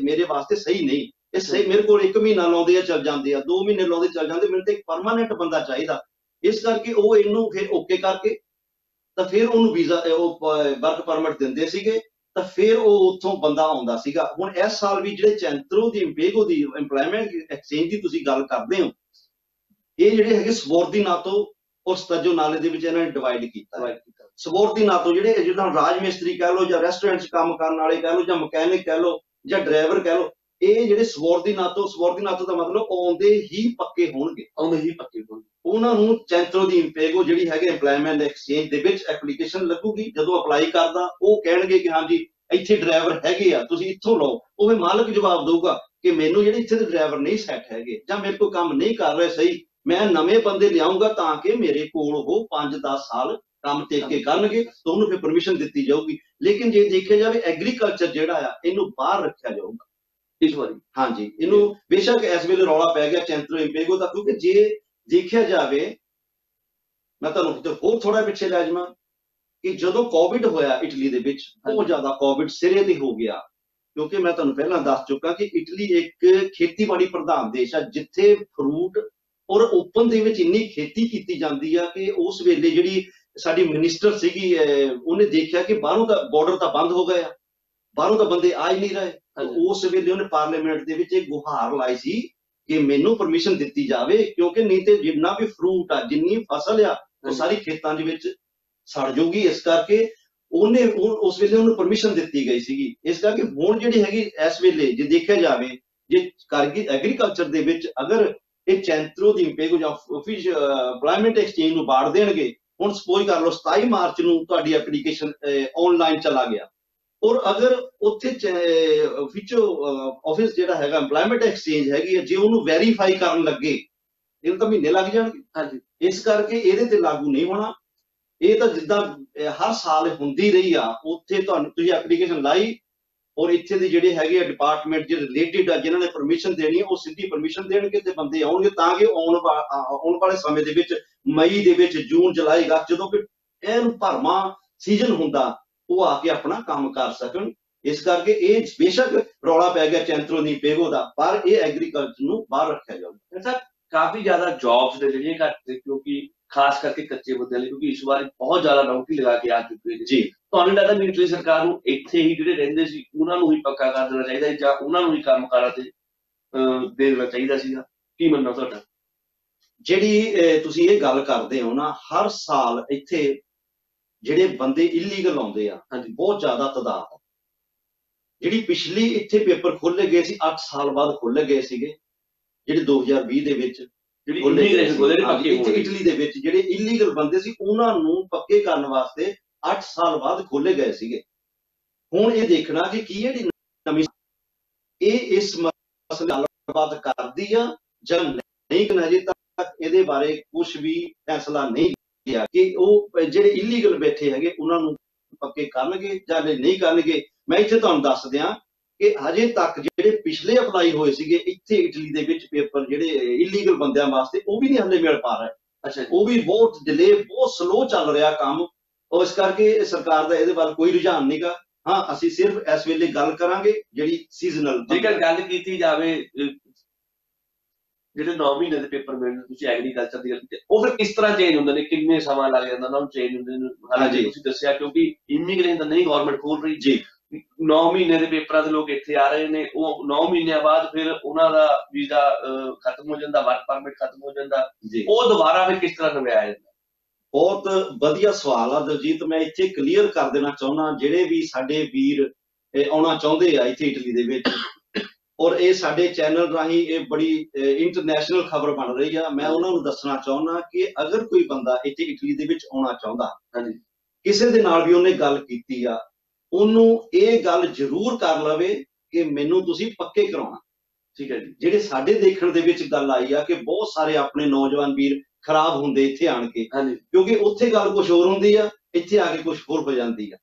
ਮੇਰੇ ਵਾਸਤੇ ਸਹੀ ਨਹੀਂ। ਇਹ ਸਹੀ, ਮੇਰੇ ਕੋਲ 1 ਮਹੀਨਾ ਲਾਉਂਦੇ ਆ ਚੱਲ ਜਾਂਦੇ ਆ, 2 ਮਹੀਨੇ ਲਾਉਂਦੇ ਚੱਲ ਜਾਂਦੇ, ਮੈਨੂੰ ਤਾਂ ਇੱਕ ਪਰਮਾਨੈਂਟ ਬੰਦਾ ਚਾਹੀਦਾ। ਇਸ ਕਰਕੇ ਉਹ ਇਹਨੂੰ ਫਿਰ ਓਕੇ ਕਰਕੇ ਤਾਂ ਫਿਰ ਉਹਨੂੰ ਵੀਜ਼ਾ, ਉਹ ਵਰਕ ਪਰਮਿਟ ਦਿੰਦੇ ਸੀਗੇ, ਤਾਂ ਫਿਰ ਉਹ ਉੱਥੋਂ ਬੰਦਾ ਆਉਂਦਾ ਸੀਗਾ। ਹੁਣ ਇਸ ਸਾਲ ਵੀ ਜਿਹੜੇ ਚੈਂਟਰੋ ਦੀ ਇੰਪੇਗੋ ਦੀ ਐਮਪਲੋਇਮੈਂਟ ਐਕਸਚੇਂਜ ਦੀ ਤੁਸੀਂ ਗੱਲ ਕਰਦੇ ਹੋ, ਇਹ ਜਿਹੜੇ ਹੈਗੇ ਸਬੋਰਡੀਨਾਤੋ ਔਰ ਸਟੈਜੋਨਾਲੇ ਦੇ ਵਿੱਚ ਇਹਨਾਂ ਨੇ ਡਿਵਾਈਡ ਕੀਤਾ। ਸਬੋਰਡੀਨਾਤੋ ਜਿਹੜੇ ਜਿੱਦਾਂ ਰਾਜ ਮਿਸਤਰੀ ਕਹਿ ਲਓ, ਜਾਂ ਰੈਸਟੋਰੈਂਟ 'ਚ ਕੰਮ ਕਰਨ ਵਾਲੇ ਕਹਿ ਲਓ, ਜਾਂ ਮਕੈਨਿਕ ਕਹਿ ਲਓ, ਜਾਂ ਡਰਾਈਵਰ ਕਹਿ ਲਓ, ਇਹ ਜਿਹੜੇ ਸਬੋਰਡੀਨਾਤੋ ਦਾ ਮਤਲਬ ਆਉਂਦੇ ਹੀ ਪੱਕੇ ਹੋਣਗੇ, ਉਹਨਾਂ ਨੂੰ ਚੈਂਟਰੋ ਦੀ ਇੰਪੇਗੋ ਜਿਹੜੀ ਹੈਗੇ ਐਮਪਲੋਇਮੈਂਟ ਐਕਸਚੇਂਜ ਦੇ ਵਿੱਚ ਐਪਲੀਕੇਸ਼ਨ ਲੱਗੂਗੀ। ਜਦੋਂ ਅਪਲਾਈ ਕਰਦਾ ਉਹ ਕਹਿਣਗੇ ਕਿ ਹਾਂਜੀ ਇੱਥੇ ਡਰਾਈਵਰ ਹੈਗੇ ਆ, ਤੁਸੀਂ ਇੱਥੋਂ ਲਓ। ਉਹ ਵੀ ਮਾਲਕ ਜਵਾਬ ਦਊਗਾ ਕਿ ਮੈਨੂੰ ਜਿਹੜੇ ਇੱਥੇ ਦੇ ਡਰਾਈਵਰ ਨਹੀਂ ਸੈੱਟ ਹੈਗੇ, ਜਾਂ ਮੇਰੇ ਕੋਲ ਕੰਮ ਨਹੀਂ ਕਰ ਰਹੇ ਸਹੀ, ਮੈਂ ਨਵੇਂ ਬੰਦੇ ਲਿਆਉਂਗਾ ਤਾਂ ਕਿ ਮੇਰੇ ਕੋਲ ਉਹ 5-10 ਸਾਲ ਕੰਮ ਟੇਕ ਕੇ ਕਰਨਗੇ, ਤਾਂ ਉਹਨੂੰ ਫਿਰ ਪਰਮਿਸ਼ਨ ਦਿੱਤੀ ਜਾਊਗੀ। ਲੇਕਿਨ ਜੇ ਦੇਖਿਆ ਜਾਵੇ ਐਗਰੀਕਲਚਰ ਜਿਹੜਾ ਆ, ਇਹਨੂੰ ਬਾਹਰ ਰੱਖਿਆ ਜਾਊਗਾ ਇਸ ਵਾਰੀ। ਹਾਂਜੀ, ਇਹਨੂੰ ਬੇਸ਼ੱਕ ਇਸ ਵੇਲੇ ਰੌਲਾ ਪੈ ਗਿਆ ਚੈਂਟਰੋ ਇੰਪੇਗੋ ਦਾ, ਕਿਉਂਕਿ ਜੇ ਦੇਖਿਆ ਜਾਵੇ, ਮੈਂ ਤੁਹਾਨੂੰ ਹੋਰ ਥੋੜਾ ਪਿੱਛੇ ਲੈ ਜਾਵਾਂ ਕਿ ਜਦੋਂ ਕੋਵਿਡ ਹੋਇਆ ਇਟਲੀ ਦੇ ਵਿੱਚ, ਬਹੁਤ ਜ਼ਿਆਦਾ ਕੋਵਿਡ ਸਿਰੇ ਤੇ ਹੋ ਗਿਆ, ਕਿਉਂਕਿ ਮੈਂ ਤੁਹਾਨੂੰ ਪਹਿਲਾਂ ਦੱਸ ਚੁੱਕਾ ਕਿ ਇਟਲੀ ਇੱਕ ਖੇਤੀਬਾੜੀ ਪ੍ਰਧਾਨ ਦੇਸ਼ ਆ, ਜਿੱਥੇ ਫਰੂਟ ਔਰ ਓਪਨ ਦੇ ਵਿੱਚ ਇੰਨੀ ਖੇਤੀ ਕੀਤੀ ਜਾਂਦੀ ਆ ਕਿ ਉਸ ਵੇਲੇ ਜਿਹੜੀ ਸਾਡੀ ਮਿਨਿਸਟਰ ਸੀਗੀ ਉਹਨੇ ਦੇਖਿਆ ਕਿ ਬਾਹਰੋਂ ਤਾਂ ਬਾਰਡਰ ਤਾਂ ਬੰਦ ਹੋ ਗਏ ਆ, ਬਾਹਰੋਂ ਤਾਂ ਬੰਦੇ ਆ ਹੀ ਨਹੀਂ ਰਹੇ। ਉਸ ਵੇਲੇ ਉਹਨੇ ਪਾਰਲੀਮੈਂਟ ਦੇ ਵਿੱਚ ਇੱਕ ਗੁਹਾਰ ਲਾਈ ਸੀ ਕਿ ਮੈਨੂੰ ਪਰਮਿਸ਼ਨ ਦਿੱਤੀ ਜਾਵੇ, ਕਿਉਂਕਿ ਨਹੀਂ ਤੇ ਜਿੰਨਾ ਵੀ ਫਰੂਟ ਆ, ਜਿੰਨੀ ਫਸਲ ਆ, ਉਹ ਸਾਰੀ ਖੇਤਾਂ ਦੇ ਵਿੱਚ ਸੜ ਜਾਊਗੀ। ਇਸ ਕਰਕੇ ਉਸ ਵੇਲੇ ਉਹਨੂੰ ਪਰਮਿਸ਼ਨ ਦਿੱਤੀ ਗਈ ਸੀਗੀ। ਇਸ ਕਰਕੇ ਹੁਣ ਜਿਹੜੀ ਹੈਗੀ ਇਸ ਵੇਲੇ ਜੇ ਦੇਖਿਆ ਜਾਵੇ, ਜੇ ਕਾਰਗਿਲ ਐਗਰੀਕਲਚਰ ਦੇ ਵਿੱਚ ਅਗਰ ਇਹ ਚੈਂਤਰੋ ਦੀ ਇੰਪੇਗੋ ਜਾਂ ਐਮਪਲੋਇਮੈਂਟ ਐਕਸਚੇਂਜ ਨੂੰ ਬਾੜ ਦੇਣਗੇ, ਹੁਣ ਸਪੋਜ਼ ਕਰ ਲਓ 27 ਮਾਰਚ ਨੂੰ ਤੁਹਾਡੀ ਐਪਲੀਕੇਸ਼ਨ ਆਨਲਾਈਨ ਚਲਾ ਗਿਆ, ਔਰ ਅਗਰ ਉੱਥੇ ਆਫਿਸ ਜਿਹੜਾ ਹੈਗਾ ਐਮਪਲੋਇਮੈਂਟ ਐਕਸਚੇਂਜ ਹੈਗੀ ਹੈ, ਜੇ ਉਹਨੂੰ ਵੈਰੀਫਾਈ ਕਰਨ ਲੱਗੇ ਇਹਨੂੰ ਤਾਂ ਮਹੀਨੇ ਲੱਗ ਜਾਣਗੇ। ਹਾਂਜੀ, ਇਸ ਕਰਕੇ ਇਹਦੇ ਤੇ ਲਾਗੂ ਨਹੀਂ ਹੋਣਾ। ਇਹ ਤਾਂ ਜਿੱਦਾਂ ਹਰ ਸਾਲ ਹੁੰਦੀ ਰਹੀ ਆ, ਉੱਥੇ ਤੁਸੀਂ ਐਪਲੀਕੇਸ਼ਨ ਲਾਈ ਔਰ ਇੱਥੇ ਦੇ ਜਿਹੜੇ ਹੈਗੇ ਆ ਡਿਪਾਰਟਮੈਂਟ ਜਿਹੜੇ ਰਿਲੇਟਿਡ ਆ, ਜਿਨ੍ਹਾਂ ਨੇ ਪਰਮਿਸ਼ਨ ਦੇਣੀ, ਉਹ ਸਿੱਧੀ ਪਰਮਿਸ਼ਨ ਦੇਣਗੇ ਤੇ ਬੰਦੇ ਆਉਣਗੇ, ਤਾਂ ਕਿ ਆਉਣ ਵਾਲੇ ਸਮੇਂ ਦੇ ਵਿੱਚ ਮਈ ਦੇ ਵਿੱਚ, ਜੂਨ, ਜੁਲਾਈ, ਅਗਸਤ, ਜਦੋਂ ਕਿ ਐਨ ਭਰਵਾਂ ਸੀਜ਼ਨ ਹੁੰਦਾ, ਉਹ ਆ ਕੇ ਆਪਣਾ ਕੰਮ ਕਰ ਸਕਣ। ਇਸ ਕਰਕੇ ਇਹ ਬੇਸ਼ੱਕ ਰੌਲਾ ਪੈ ਗਿਆ ਚੈਂਤਰੋ ਦੀ ਇੰਪੇਗੋ ਦਾ, ਪਰ ਇਹ ਐਗਰੀਕਲਚਰ ਨੂੰ ਬਾਹਰ ਰੱਖਿਆ ਜਾਊਗਾ। ਸਰ, ਕਾਫੀ ਜ਼ਿਆਦਾ ਜੌਬਸ ਨੇ ਜਿਹੜੀਆਂ ਘੱਟ ਨੇ, ਕਿਉਂਕਿ ਖਾਸ ਕਰਕੇ ਕੱਚੇ ਬੰਦਿਆਂ ਲਈ, ਕਿਉਂਕਿ ਇਸ ਵਾਰ ਬਹੁਤ ਜ਼ਿਆਦਾ ਨੌਕਰੀ ਲਗਾ ਕੇ ਆ ਚੁੱਕੇ ਨੇ ਜੀ। ਤੁਹਾਨੂੰ ਲੱਗਦਾ ਵੀ ਇਟਲੀ ਸਰਕਾਰ ਨੂੰ ਇੱਥੇ ਹੀ ਜਿਹੜੇ ਰਹਿੰਦੇ ਸੀ ਉਹਨਾਂ ਨੂੰ ਹੀ ਪੱਕਾ ਕਰ ਦੇਣਾ ਚਾਹੀਦਾ, ਜਾਂ ਉਹਨਾਂ ਨੂੰ ਹੀ ਕੰਮਕਾਰਾਂ ਤੇ ਦੇ ਦੇਣਾ ਚਾਹੀਦਾ ਸੀਗਾ? ਕੀ ਮੰਨਣਾ ਤੁਹਾਡਾ? ਜਿਹੜੀ ਤੁਸੀਂ ਇਹ ਗੱਲ ਕਰਦੇ ਹੋ ਨਾ, ਹਰ ਸਾਲ ਇੱਥੇ ਜਿਹੜੇ ਬੰਦੇ ਇਲੀਗਲ ਆਉਂਦੇ ਆ, ਬਹੁਤ ਜ਼ਿਆਦਾ ਤਾਦਾਦ ਆ। ਜਿਹੜੀ ਪਿਛਲੀ ਇੱਥੇ ਪੇਪਰ ਖੋਲੇ ਗਏ ਸੀ 8 ਸਾਲ ਬਾਅਦ ਖੋਲੇ ਗਏ ਸੀਗੇ, ਜਿਹੜੇ 2020 ਦੇ ਵਿੱਚ ਇਟਲੀ ਦੇ ਵਿੱਚ ਜਿਹੜੇ ਇਲੀਗਲ ਬੰਦੇ ਸੀ, ਉਹਨਾਂ ਨੂੰ ਪੱਕੇ ਕਰਨ ਵਾਸਤੇ 8 ਸਾਲ ਬਾਅਦ ਖੋਲੇ ਗਏ ਸੀਗੇ। ਹੁਣ ਇਹ ਦੇਖਣਾ ਕਿ ਕੀ ਜਿਹੜੀ ਨਵੀਂ ਇਹ ਇਸ ਮਸਲੇ ਨਾਲ ਗੱਲਬਾਤ ਕਰਦੀ ਆ ਜਾਂ ਨਹੀਂ, ਕਿ ਅਜੇ ਤੱਕ ਇਹਦੇ ਬਾਰੇ ਕੁਝ ਵੀ ਫੈਸਲਾ ਨਹੀਂ ਲਿਆ ਕਿ ਉਹ ਜਿਹੜੇ ਇਲੀਗਲ ਬੈਠੇ ਹੈਗੇ ਉਹਨਾਂ ਨੂੰ ਪੱਕੇ ਕਰਨਗੇ ਜਾਂ ਨਹੀਂ ਕਰਨਗੇ। ਮੈਂ ਇੱਥੇ ਤੁਹਾਨੂੰ ਦੱਸ ਦਿਆਂ ਕਿ ਹਜੇ ਤੱਕ ਜਿਹੜੇ ਪਿਛਲੇ ਅਪਲਾਈ ਹੋਏ ਸੀਗੇ ਇੱਥੇ ਇਟਲੀ ਦੇ ਵਿੱਚ ਪੇਪਰ ਜਿਹੜੇ ਇਲੀਗਲ ਬੰਦਿਆਂ ਵਾਸਤੇ, ਉਹ ਵੀ ਨਹੀਂ ਹਲੇ ਮਿਲ ਪਾ ਰਹੇ। ਅੱਛਾ, ਉਹ ਵੀ ਬਹੁਤ ਡਿਲੇ, ਬਹੁਤ ਸਲੋ ਚੱਲ ਰਿਹਾ ਕੰਮ। ਔਰ ਇਸ ਕਰਕੇ ਸਰਕਾਰ ਦਾ ਇਹਦੇ ਵੱਲ ਕੋਈ ਰੁਝਾਨ ਨਹੀਂਗਾ। ਹਾਂ, ਅਸੀਂ ਸਿਰਫ ਇਸ ਵੇਲੇ ਗੱਲ ਕਰਾਂਗੇ ਜਿਹੜੀ ਸੀਜ਼ਨਲ। ਜੇਕਰ ਗੱਲ ਕੀਤੀ ਜਾਵੇ ਜਿਹੜੇ 9 ਮਹੀਨੇ ਦੇ ਪੇਪਰ ਮਿਲਣ, ਤੁਸੀਂ ਐਗਰੀਕਲਚਰ ਦੀ ਗੱਲ ਕੀਤੀ, ਉਹ ਫਿਰ ਕਿਸ ਤਰ੍ਹਾਂ ਚੇਂਜ ਹੁੰਦੇ ਨੇ, ਕਿੰਨੇ ਸਮਾਂ ਲੱਗ ਜਾਂਦਾ ਉਹਨਾਂ ਨੂੰ ਚੇਂਜ ਹੁੰਦੇ ਨੇ? ਹਾਲਾਂਕਿ ਤੁਸੀਂ ਦੱਸਿਆ ਕਿਉਂਕਿ ਇਮੀਗ੍ਰੇਸ਼ਨ ਤਾਂ ਨਹੀਂ ਗਵਰਨਮੈਂਟ ਖੋਲ ਰਹੀ ਜੀ, 9 ਮਹੀਨੇ ਦੇ ਪੇਪਰਾਂ ਦੇ ਲੋਕ ਇੱਥੇ ਆ ਰਹੇ ਨੇ, ਉਹ 9 ਮਹੀਨਿਆਂ ਬਾਅਦ ਫਿਰ ਉਹਨਾਂ ਦਾ ਵੀਜ਼ਾ ਖਤਮ ਹੋ ਜਾਂਦਾ, ਵਰਕ ਪਰਮਿਟ ਖਤਮ ਹੋ ਜਾਂਦਾ, ਉਹ ਦੁਬਾਰਾ ਫਿਰ ਕਿਸ ਤਰ੍ਹਾਂ ਨਵਿਆਇਆ ਜਾਂਦਾ? ਬਹੁਤ ਵਧੀਆ ਸਵਾਲ ਆ ਦਲਜੀਤ। ਮੈਂ ਇੱਥੇ ਕਲੀਅਰ ਕਰ ਦੇਣਾ ਚਾਹੁੰਦਾ, ਜਿਹੜੇ ਵੀ ਸਾਡੇ ਵੀਰ ਆਉਣਾ ਚਾਹੁੰਦੇ ਆ ਇੱਥੇ ਇਟਲੀ ਦੇ ਵਿੱਚ, ਔਰ ਇਹ ਸਾਡੇ ਚੈਨਲ ਰਾਹੀਂ ਇਹ ਬੜੀ ਇੰਟਰਨੈਸ਼ਨਲ ਖਬਰ ਬਣ ਰਹੀ ਆ, ਮੈਂ ਉਹਨਾਂ ਨੂੰ ਦੱਸਣਾ ਚਾਹੁੰਦਾ ਕਿ ਅਗਰ ਕੋਈ ਬੰਦਾ ਇੱਥੇ ਇਟਲੀ ਦੇ ਵਿੱਚ ਆਉਣਾ ਚਾਹੁੰਦਾ, ਕਿਸੇ ਦੇ ਨਾਲ ਵੀ ਉਹਨੇ ਗੱਲ ਕੀਤੀ ਆ, ਉਹਨੂੰ ਇਹ ਗੱਲ ਜ਼ਰੂਰ ਕਰ ਲਵੇ ਕਿ ਮੈਨੂੰ ਤੁਸੀਂ ਪੱਕੇ ਕਰਾਉਣਾ। ਠੀਕ ਹੈ ਜੀ। ਜਿਹੜੇ ਸਾਡੇ ਦੇਖਣ ਦੇ ਵਿੱਚ ਗੱਲ ਆਈ ਆ ਕਿ ਬਹੁਤ ਸਾਰੇ ਆਪਣੇ ਨੌਜਵਾਨ ਵੀਰ ਖਰਾਬ ਹੁੰਦੇ ਇੱਥੇ ਆਣ ਕੇ, ਕਿਉਂਕਿ ਉੱਥੇ ਗੱਲ ਕੁਝ ਹੋਰ ਹੁੰਦੀ ਆ, ਇੱਥੇ ਆ ਕੇ ਕੁਝ ਹੋਰ ਹੋ ਜਾਂਦੀ ਆ।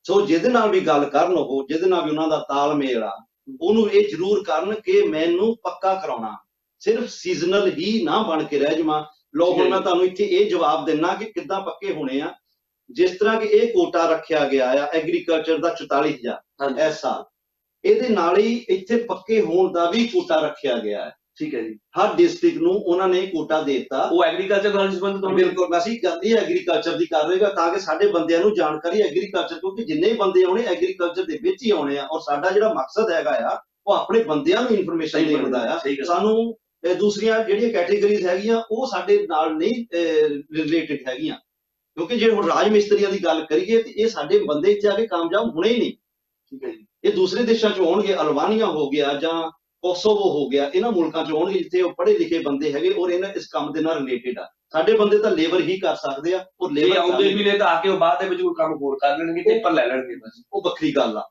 ਸੋ ਜਿਹਦੇ ਨਾਲ ਵੀ ਗੱਲ ਕਰਨ, ਉਹ ਜਿਹਦੇ ਨਾਲ ਵੀ ਉਹਨਾਂ ਦਾ ਤਾਲਮੇਲ ਆ, ਉਹਨੂੰ ਇਹ ਜ਼ਰੂਰ ਕਰਨ ਕਿ ਮੈਨੂੰ ਪੱਕਾ ਕਰਾਉਣਾ, ਸਿਰਫ ਸੀਜ਼ਨਲ ਹੀ ਨਾ ਬਣ ਕੇ ਰਹਿ ਜਾਵਾਂ। ਲੋਕ ਮੈਂ ਤੁਹਾਨੂੰ ਇੱਥੇ ਇਹ ਜਵਾਬ ਦੇਣਾ ਕਿ ਕਿੱਦਾਂ ਪੱਕੇ ਹੋਣੇ ਆ। ਜਿਸ ਤਰ੍ਹਾਂ ਕਿ ਇਹ ਕੋਟਾ ਰੱਖਿਆ ਗਿਆ ਆ ਐਗਰੀਕਲਚਰ ਦਾ 44,000 ਇਸ ਸਾਲ, ਇਹਦੇ ਨਾਲ ਹੀ ਇੱਥੇ ਪੱਕੇ ਹੋਣ ਦਾ ਵੀ ਕੋਟਾ ਰੱਖਿਆ ਗਿਆ ਹੈ। ਠੀਕ ਹੈ ਜੀ, ਹਰ ਡਿਸਟ੍ਰਿਕਟ ਨੂੰ ਉਹਨਾਂ ਨੇ ਕੋਟਾ ਦੇ ਦਿੱਤਾ। ਉਹ ਐਗਰੀਕਲਚਰ ਨਾਲ ਸੰਬੰਧਿਤ ਹੋਣ। ਬਿਲਕੁਲ, ਅਸੀਂ ਗੱਲ ਇਹ ਐਗਰੀਕਲਚਰ ਦੀ ਕਰ ਰਹੇਗਾ ਤਾਂ ਕਿ ਸਾਡੇ ਬੰਦਿਆਂ ਨੂੰ ਜਾਣਕਾਰੀ ਐਗਰੀਕਲਚਰ, ਕਿਉਂਕਿ ਜਿੰਨੇ ਬੰਦੇ ਆਉਣੇ ਐਗਰੀਕਲਚਰ ਦੇ ਵਿੱਚ ਹੀ ਆਉਣੇ ਆ, ਔਰ ਸਾਡਾ ਜਿਹੜਾ ਮਕਸਦ ਹੈਗਾ ਆ ਉਹ ਆਪਣੇ ਬੰਦਿਆਂ ਨੂੰ ਇਨਫੋਰਮੇਸ਼ਨ ਦੇਣ ਦਾ ਆ। ਸਾਨੂੰ ਦੂਸਰੀਆਂ ਜਿਹੜੀਆਂ ਕੈਟੇਗਰੀਜ਼ ਹੈਗੀਆਂ ਉਹ ਸਾਡੇ ਨਾਲ ਨਹੀਂ ਰਿਲੇਟਡ ਹੈਗੀਆਂ, ਕਿਉਂਕਿ ਜੇ ਹੁਣ ਰਾਜ ਮਿਸਤਰੀਆਂ ਦੀ ਗੱਲ ਕਰੀਏ ਤੇ ਇਹ ਸਾਡੇ ਬੰਦੇ ਇੱਥੇ ਆ ਕੇ ਕਾਮਯਾਬ ਹੋਣੇ ਹੀ ਨਹੀਂ। ਠੀਕ ਹੈ ਜੀ, ਇਹ ਦੂਸਰੇ ਦੇਸ਼ਾਂ ਚੋਂ ਆਉਣਗੇ, ਅਲਬਾਨੀਆ ਹੋ ਗਿਆ ਜਾਂ ਕੋਸੋਵੋ ਹੋ ਗਿਆ, ਇਹਨਾਂ ਮੁਲਕਾਂ ਚੋਂ ਆਉਣਗੇ ਜਿੱਥੇ ਉਹ ਪੜ੍ਹੇ ਲਿਖੇ ਬੰਦੇ ਹੈਗੇ ਔਰ ਇਹਨਾਂ ਇਸ ਕੰਮ ਦੇ ਨਾਲ ਰਿਲੇਟਡ ਆ। ਸਾਡੇ ਬੰਦੇ ਤਾਂ ਲੇਬਰ ਹੀ ਕਰ ਸਕਦੇ ਆ, ਔਰ ਲੇਬਰ ਆਉਂਦੇ ਵੀ ਨੇ ਤਾਂ ਆ ਕੇ ਉਹ ਬਾਅਦ ਦੇ ਵਿੱਚ ਕੋਈ ਕੰਮ ਹੋਰ ਕਰ ਲੈਣਗੇ, ਪੇਪਰ ਲੈ ਲੈਣਗੇ, ਬਸ ਉਹ ਵੱਖਰੀ ਗੱਲ ਆ।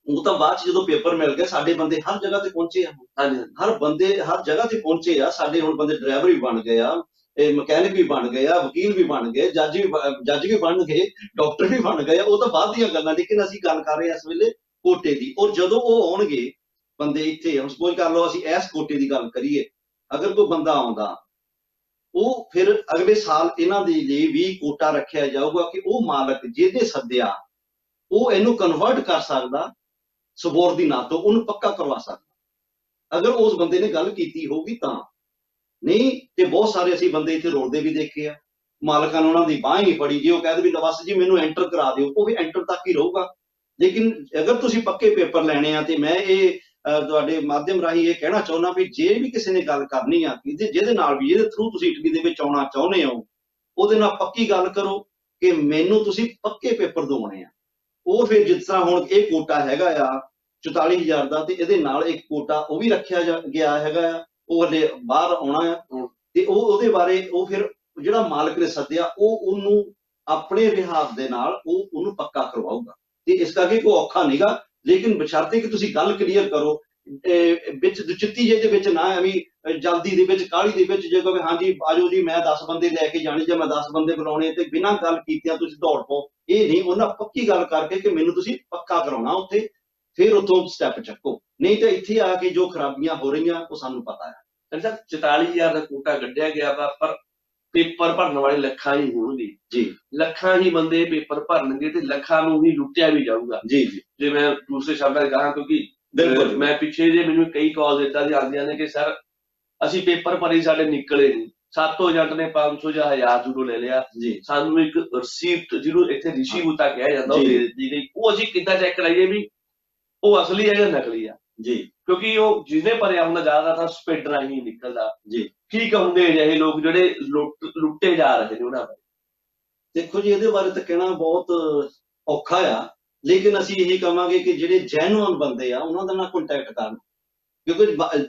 ਉਹ ਤਾਂ ਬਾਅਦ ਚ ਜਦੋਂ ਪੇਪਰ ਮਿਲ ਗਏ, ਸਾਡੇ ਬੰਦੇ ਹਰ ਜਗ੍ਹਾ ਤੇ ਪਹੁੰਚੇ ਆ। ਹਾਂਜੀ, ਹਰ ਬੰਦੇ ਹਰ ਜਗ੍ਹਾ ਤੇ ਪਹੁੰਚੇ ਆ। ਸਾਡੇ ਹੁਣ ਬੰਦੇ ਡਰਾਈਵਰ ਵੀ ਬਣ ਗਏ ਆ, ਮਕੈਨਿਕ ਵੀ ਬਣ ਗਏ ਆ, ਵਕੀਲ ਵੀ ਬਣ ਗਏ, ਜੱਜ ਵੀ ਬਣ ਗਏ, ਡਾਕਟਰ ਵੀ ਬਣ ਗਏ ਆ। ਉਹ ਤਾਂ ਬਾਅਦ ਦੀਆਂ ਗੱਲਾਂ, ਲੇਕਿਨ ਅਸੀਂ ਗੱਲ ਕਰ ਰਹੇ ਹਾਂ ਇਸ ਵੇਲੇ ਕੋਟੇ ਦੀ। ਔਰ ਜਦੋਂ ਉਹ ਆਉਣਗੇ ਬੰਦੇ ਇੱਥੇ, ਹੁਣ ਸਪੋਜ਼ ਕਰ ਲਓ ਅਸੀਂ ਇਸ ਕੋਟੇ ਦੀ ਗੱਲ ਕਰੀਏ, ਅਗਰ ਕੋਈ ਬੰਦਾ ਆਉਂਦਾ, ਉਹ ਫਿਰ ਅਗਲੇ ਸਾਲ ਇਹਨਾਂ ਦੇ ਲਈ ਵੀ ਕੋਟਾ ਰੱਖਿਆ ਜਾਊਗਾ ਕਿ ਉਹ ਮਾਲਕ ਜਿਹਦੇ ਸੱਦਿਆ ਉਹ ਇਹਨੂੰ ਕਨਵਰਟ ਕਰ ਸਕਦਾ ਸਬੋਰਡੀਨਾਤ ਤੋਂ, ਉਹਨੂੰ ਪੱਕਾ ਕਰਵਾ ਸਕਦਾ, ਅਗਰ ਉਸ ਬੰਦੇ ਨੇ ਗੱਲ ਕੀਤੀ ਹੋਊਗੀ ਤਾਂ। ਨਹੀਂ ਤੇ ਬਹੁਤ ਸਾਰੇ ਅਸੀਂ ਬੰਦੇ ਇੱਥੇ ਰੋਡਦੇ ਵੀ ਦੇਖੇ ਆ, ਮਾਲਕਾਂ ਨੇ ਉਹਨਾਂ ਦੀ ਬਾਂਹ ਹੀ ਨਹੀਂ ਫੜੀ। ਜੇ ਉਹ ਕਹਿੰਦੇ ਵੀ ਬਸ ਜੀ ਮੈਨੂੰ ਐਂਟਰ ਕਰਾ ਦਿਓ, ਉਹ ਵੀ ਐਂਟਰ ਤੱਕ ਹੀ ਰਹੂਗਾ। ਲੇਕਿਨ ਅਗਰ ਤੁਸੀਂ ਪੱਕੇ ਪੇਪਰ ਲੈਣੇ ਆ, ਤੇ ਮੈਂ ਇਹ ਤੁਹਾਡੇ ਮਾਧਿਅਮ ਰਾਹੀਂ ਇਹ ਕਹਿਣਾ ਚਾਹੁੰਦਾ ਵੀ ਜੇ ਵੀ ਕਿਸੇ ਨੇ ਗੱਲ ਕਰਨੀ ਆ ਜਿਹਦੇ ਨਾਲ ਵੀ, ਜਿਹਦੇ ਥਰੂ ਤੁਸੀਂ ਇਟਲੀ ਦੇ ਵਿੱਚ ਆਉਣਾ ਚਾਹੁੰਦੇ ਹੋ, ਉਹਦੇ ਨਾਲ ਪੱਕੀ ਗੱਲ ਕਰੋ ਕਿ ਮੈਨੂੰ ਤੁਸੀਂ ਪੱਕੇ ਪੇਪਰ ਦਿਵਾਉਣੇ ਆ। ਉਹ ਫਿਰ ਜਿਸ ਤਰ੍ਹਾਂ ਹੁਣ ਇਹ ਕੋਟਾ ਹੈਗਾ ਆ 44,000 ਦਾ, ਤੇ ਇਹਦੇ ਨਾਲ ਇੱਕ ਕੋਟਾ ਉਹ ਵੀ ਰੱਖਿਆ ਗਿਆ ਹੈਗਾ ਆ, ਉਹ ਹਲੇ ਬਾਹਰ ਆਉਣਾ ਆ, ਤੇ ਉਹਦੇ ਬਾਰੇ ਉਹ ਫਿਰ ਜਿਹੜਾ ਮਾਲਕ ਨੇ ਸੱਦਿਆ ਉਹ ਉਹਨੂੰ ਆਪਣੇ ਵਿਹਾਰ ਦੇ ਨਾਲ ਉਹਨੂੰ ਪੱਕਾ ਕਰਵਾਊਗਾ। ਤੇ ਇਸ ਕਰਕੇ ਕੋਈ ਔਖਾ ਨਹੀਂਗਾ, ਲੇਕਿਨ ਬਸ਼ਰਤੇ ਕਿ ਤੁਸੀਂ ਗੱਲ ਕਲੀਅਰ ਕਰੋ, ਵਿੱਚ ਦੁਚਿੱਤੀ ਜਿਹੇ ਦੇ ਵਿੱਚ ਨਾ ਐਵੇਂ ਜਲਦੀ ਦੇ ਵਿੱਚ ਕਾਹਲੀ ਦੇ ਵਿੱਚ ਜੇ ਕਹੇ ਹਾਂਜੀ ਆਜੋ ਜੀ ਮੈਂ 10 ਬੰਦੇ ਲੈ ਕੇ ਜਾਣੇ ਜਾਂ ਮੈਂ 10 ਬੰਦੇ ਬੁਲਾਉਣੇ, ਤੇ ਬਿਨਾਂ ਗੱਲ ਕੀਤਿਆਂ ਤੁਸੀਂ ਦੌੜ ਪਾਓ, ਇਹ ਨਹੀਂ। ਉਹਨਾਂ ਪੱਕੀ ਗੱਲ ਕਰਕੇ ਕਿ ਮੈਨੂੰ ਤੁਸੀਂ ਪੱਕਾ ਕਰਾਉਣਾ ਉੱਥੇ, ਫਿਰ ਉੱਥੋਂ ਸਟੈਪ ਚੱਕੋ। ਨਹੀਂ ਤਾਂ ਇੱਥੇ ਆ ਕੇ ਜੋ ਖਰਾਬੀਆਂ ਹੋ ਰਹੀਆਂ ਉਹ ਸਾਨੂੰ ਪਤਾ ਹੈ। 44,000 ਦਾ ਕੋਟਾ ਕੱਢਿਆ ਗਿਆ ਵਾ, ਪਰ ਪੇਪਰ ਭਰਨ ਵਾਲੇ ਲੱਖਾਂ ਹੀ ਹੋਣਗੇ ਜੀ, ਲੱਖਾਂ ਹੀ ਬੰਦੇ ਪੇਪਰ ਭਰਨਗੇ ਤੇ ਲੱਖਾਂ ਨੂੰ ਹੀ ਲੁੱਟਿਆ ਵੀ ਜਾਊਗਾ ਜੀ। ਜੇ ਮੈਂ ਦੂਸਰੇ ਸ਼ਬਦਾਂ ਕਹਾਂ, ਕਿਉਂਕਿ ਮੈਂ ਪਿੱਛੇ ਜੇ ਮੈਨੂੰ ਕਈ ਕਾਲ ਏਦਾਂ ਦੀ ਆਉਂਦੀਆਂ ਨੇ ਕਿ ਸਰ ਅਸੀਂ ਪੇਪਰ ਭਰੇ ਸਾਡੇ ਨਿਕਲੇ ਨਹੀਂ, 7 ਏਜੰਟ ਨੇ 500 ਜਾਂ 1000 ਯੂਰੋ ਲੈ ਲਿਆ, ਸਾਨੂੰ ਇੱਕ ਰਸੀਪਟ ਜਿਹਨੂੰ ਇੱਥੇ ਰਿਸ਼ੀਵੁਤਾ ਕਿਹਾ ਜਾਂਦਾ ਉਹ ਦੇ ਦਿੱਤੀ ਗਈ, ਉਹ ਅਸੀਂ ਕਿੱਦਾਂ ਚੈੱਕ ਕਰਾਈਏ ਵੀ ਉਹ ਅਸਲੀ ਹੈ ਜਾਂ ਨਕਲੀ ਆ ਜੀ? ਕਿਉਂਕਿ ਉਹ ਜਿਹਨੇ ਭਰਿਆ ਹੁੰਦਾ ਜ਼ਿਆਦਾ ਤਾਂ ਸਪੀਡ ਰਾਹੀਂ ਨਿਕਲਦਾ ਜੀ। ਕੀ ਕਹੋਗੇ ਅਜਿਹੇ ਲੋਕ ਜਿਹੜੇ ਲੁੱਟੇ ਜਾ ਰਹੇ ਨੇ ਉਹਨਾਂ ਬਾਰੇ? ਦੇਖੋ ਜੀ, ਇਹਦੇ ਬਾਰੇ ਤਾਂ ਕਹਿਣਾ ਬਹੁਤ ਔਖਾ ਆ, ਲੇਕਿਨ ਅਸੀਂ ਇਹੀ ਕਹਾਂਗੇ ਕਿ ਜਿਹੜੇ ਜੈਨੂਅਨ ਬੰਦੇ ਆ ਉਹਨਾਂ ਦਾ ਨਾਲ ਕੰਟੈਕਟ ਕਰਨ, ਕਿਉਂਕਿ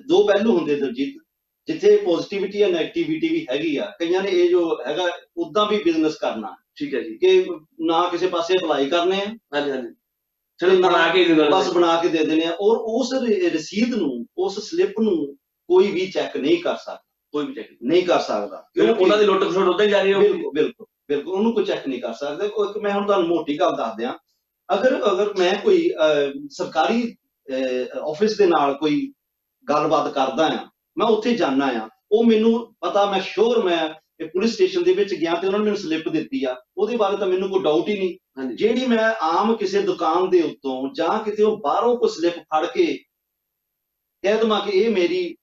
ਦੋ ਪਹਿਲੂ ਹੁੰਦੇ ਦਲਜੀਤ, ਜਿੱਥੇ ਪੋਜ਼ਿਟਿਵਿਟੀ ਜਾਂ ਨੈਗੇਟਿਵਿਟੀ ਵੀ ਹੈਗੀ ਆ। ਕਈਆਂ ਨੇ ਇਹ ਜੋ ਹੈਗਾ ਉਦਾਂ ਵੀ ਬਿਜ਼ਨਸ ਕਰਨਾ, ਠੀਕ ਹੈ ਜੀ, ਕਿ ਨਾ ਕਿਸੇ ਪਾਸੇ ਅਪਲਾਈ ਕਰਨੇ ਆ, ਹਾਂਜੀ ਹਾਂਜੀ, ਬਸ ਬਣਾ ਕੇ ਦੇ ਦੇਣੇ ਆ, ਔਰ ਉਸ ਰਸੀਦ ਨੂੰ, ਉਸ ਸਲਿੱਪ ਨੂੰ ਕੋਈ ਵੀ ਚੈੱਕ ਨਹੀਂ ਕਰ ਸਕਦਾ, ਕੋਈ ਵੀ ਚੈੱਕ ਨਹੀਂ ਕਰ ਸਕਦਾ, ਉਹਨਾਂ ਦੀ ਲੁੱਟ ਖਸੁੱਟ ਉਦਾਂ ਹੀ ਜਾਰੀ ਹੋਊਗੀ। ਬਿਲਕੁਲ ਬਿਲਕੁਲ, ਉਹਨੂੰ ਕੋਈ ਚੈੱਕ ਨਹੀਂ ਕਰ ਸਕਦਾ। ਮੈਂ ਹੁਣ ਤੁਹਾਨੂੰ ਮੋਟੀ ਗੱਲ ਦੱਸ ਦਿਆਂ, ਅਗਰ ਮੈਂ ਕੋਈ ਸਰਕਾਰੀ ਆਫਿਸ ਦੇ ਨਾਲ ਕੋਈ ਗੱਲਬਾਤ ਕਰਦਾ ਆ, ਮੈਂ ਉੱਥੇ ਜਾਣਾ ਆ, ਉਹ ਮੈਨੂੰ ਪਤਾ, ਮੈਂ ਸ਼ੋਰ ਮੈਂ ਪੁਲਿਸ ਸਟੇਸ਼ਨ ਦੇ ਵਿੱਚ ਗਿਆ ਤੇ ਉਹਨਾਂ ਨੇ ਮੈਨੂੰ ਸਲਿੱਪ ਦਿੱਤੀ ਆ, ਉਹਦੇ ਬਾਰੇ ਤਾਂ ਮੈਨੂੰ ਕੋਈ ਡਾਊਟ ਹੀ ਨਹੀਂ। ਜਿਹੜੀ ਮੈਂ ਆਮ ਕਿਸੇ ਦੁਕਾਨ ਦੇ ਉੱਤੋਂ ਜਾਂ ਕਿਤੇ ਉਹ ਬਾਹਰੋਂ ਕੋਈ ਸਲਿੱਪ ਫੜ ਕੇ ਕਹਿ ਦਵਾਂ ਕਿ ਇਹ ਮੇਰੀ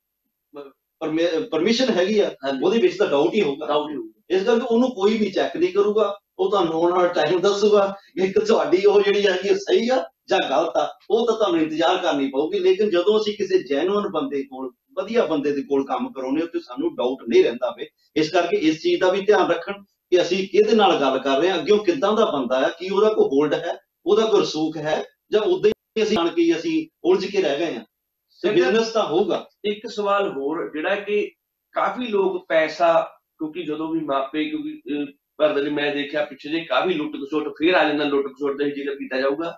ਪਰਮਿਸ਼ਨ ਹੈਗੀ ਆ, ਉਹਦੇ ਵਿੱਚ ਤਾਂ ਡਾਊਟ ਹੀ ਹੋਊਗਾ। ਇਸ ਕਰਕੇ ਉਹਨੂੰ ਕੋਈ ਵੀ ਚੈੱਕ ਨਹੀਂ ਕਰੂਗਾ, ਉਹ ਤੁਹਾਨੂੰ ਆਉਣ ਵਾਲਾ ਟਾਈਮ ਦੱਸੂਗਾ ਕਿ ਤੁਹਾਡੀ ਉਹ ਜਿਹੜੀ ਹੈਗੀ ਸਹੀ ਆ ਜਾਂ ਗਲਤ ਆ, ਉਹ ਤਾਂ ਤੁਹਾਨੂੰ ਇੰਤਜ਼ਾਰ ਕਰਨੀ ਪਊਗੀ। ਲੇਕਿਨ ਜਦੋਂ ਅਸੀਂ ਕਿਸੇ ਜੈਨੂਅਨ ਬੰਦੇ ਕੋਲ, ਵਧੀਆ ਬੰਦੇ ਦੇ ਕੋਲ ਕੰਮ ਕਰਾਉਣੇ ਉੱਤੇ ਸਾਨੂੰ ਡਾਊਟ ਨਹੀਂ ਰਹਿੰਦਾ ਵੇ। ਇਸ ਕਰਕੇ ਇਸ ਚੀਜ਼ ਦਾ ਵੀ ਧਿਆਨ ਰੱਖਣ ਕਿ ਅਸੀਂ ਕਿਹਦੇ ਨਾਲ ਗੱਲ ਕਰ ਰਹੇ ਹਾਂ, ਅੱਗੇ ਉਹ ਕਿੱਦਾਂ ਦਾ ਬੰਦਾ ਹੈ, ਕੀ ਉਹਦਾ ਕੋਈ ਹੋਲਡ ਹੈ, ਉਹਦਾ ਕੋਈ ਰਸੂਖ ਹੈ, ਜਾਂ ਉਦਾਂ ਹੀ ਅਸੀਂ ਜਾਣ ਕੇ ਅਸੀਂ ਉਲਝ ਕੇ ਰਹਿ ਗਏ ਹਾਂ, ਤੇ ਬਿਜ਼ਨਸ ਤਾਂ ਹੋਊਗਾ। ਇੱਕ ਸਵਾਲ ਹੋਰ, ਜਿਹੜਾ ਕਿ ਕਾਫੀ ਲੋਕ ਪੈਸਾ, ਕਿਉਂਕਿ ਜਦੋਂ ਵੀ ਮਾਪੇ, ਕਿਉਂਕਿ ਭਰਦੇ, ਮੈਂ ਦੇਖਿਆ ਪਿੱਛੇ ਜੇ ਕਾਫੀ ਲੁੱਟ ਖਸੁੱਟ ਫੇਰ ਆ ਜਾਂਦਾ, ਲੁੱਟ ਖਸੁੱਟ ਦਾ ਜ਼ਿਕਰ ਕੀਤਾ ਜਾਊਗਾ,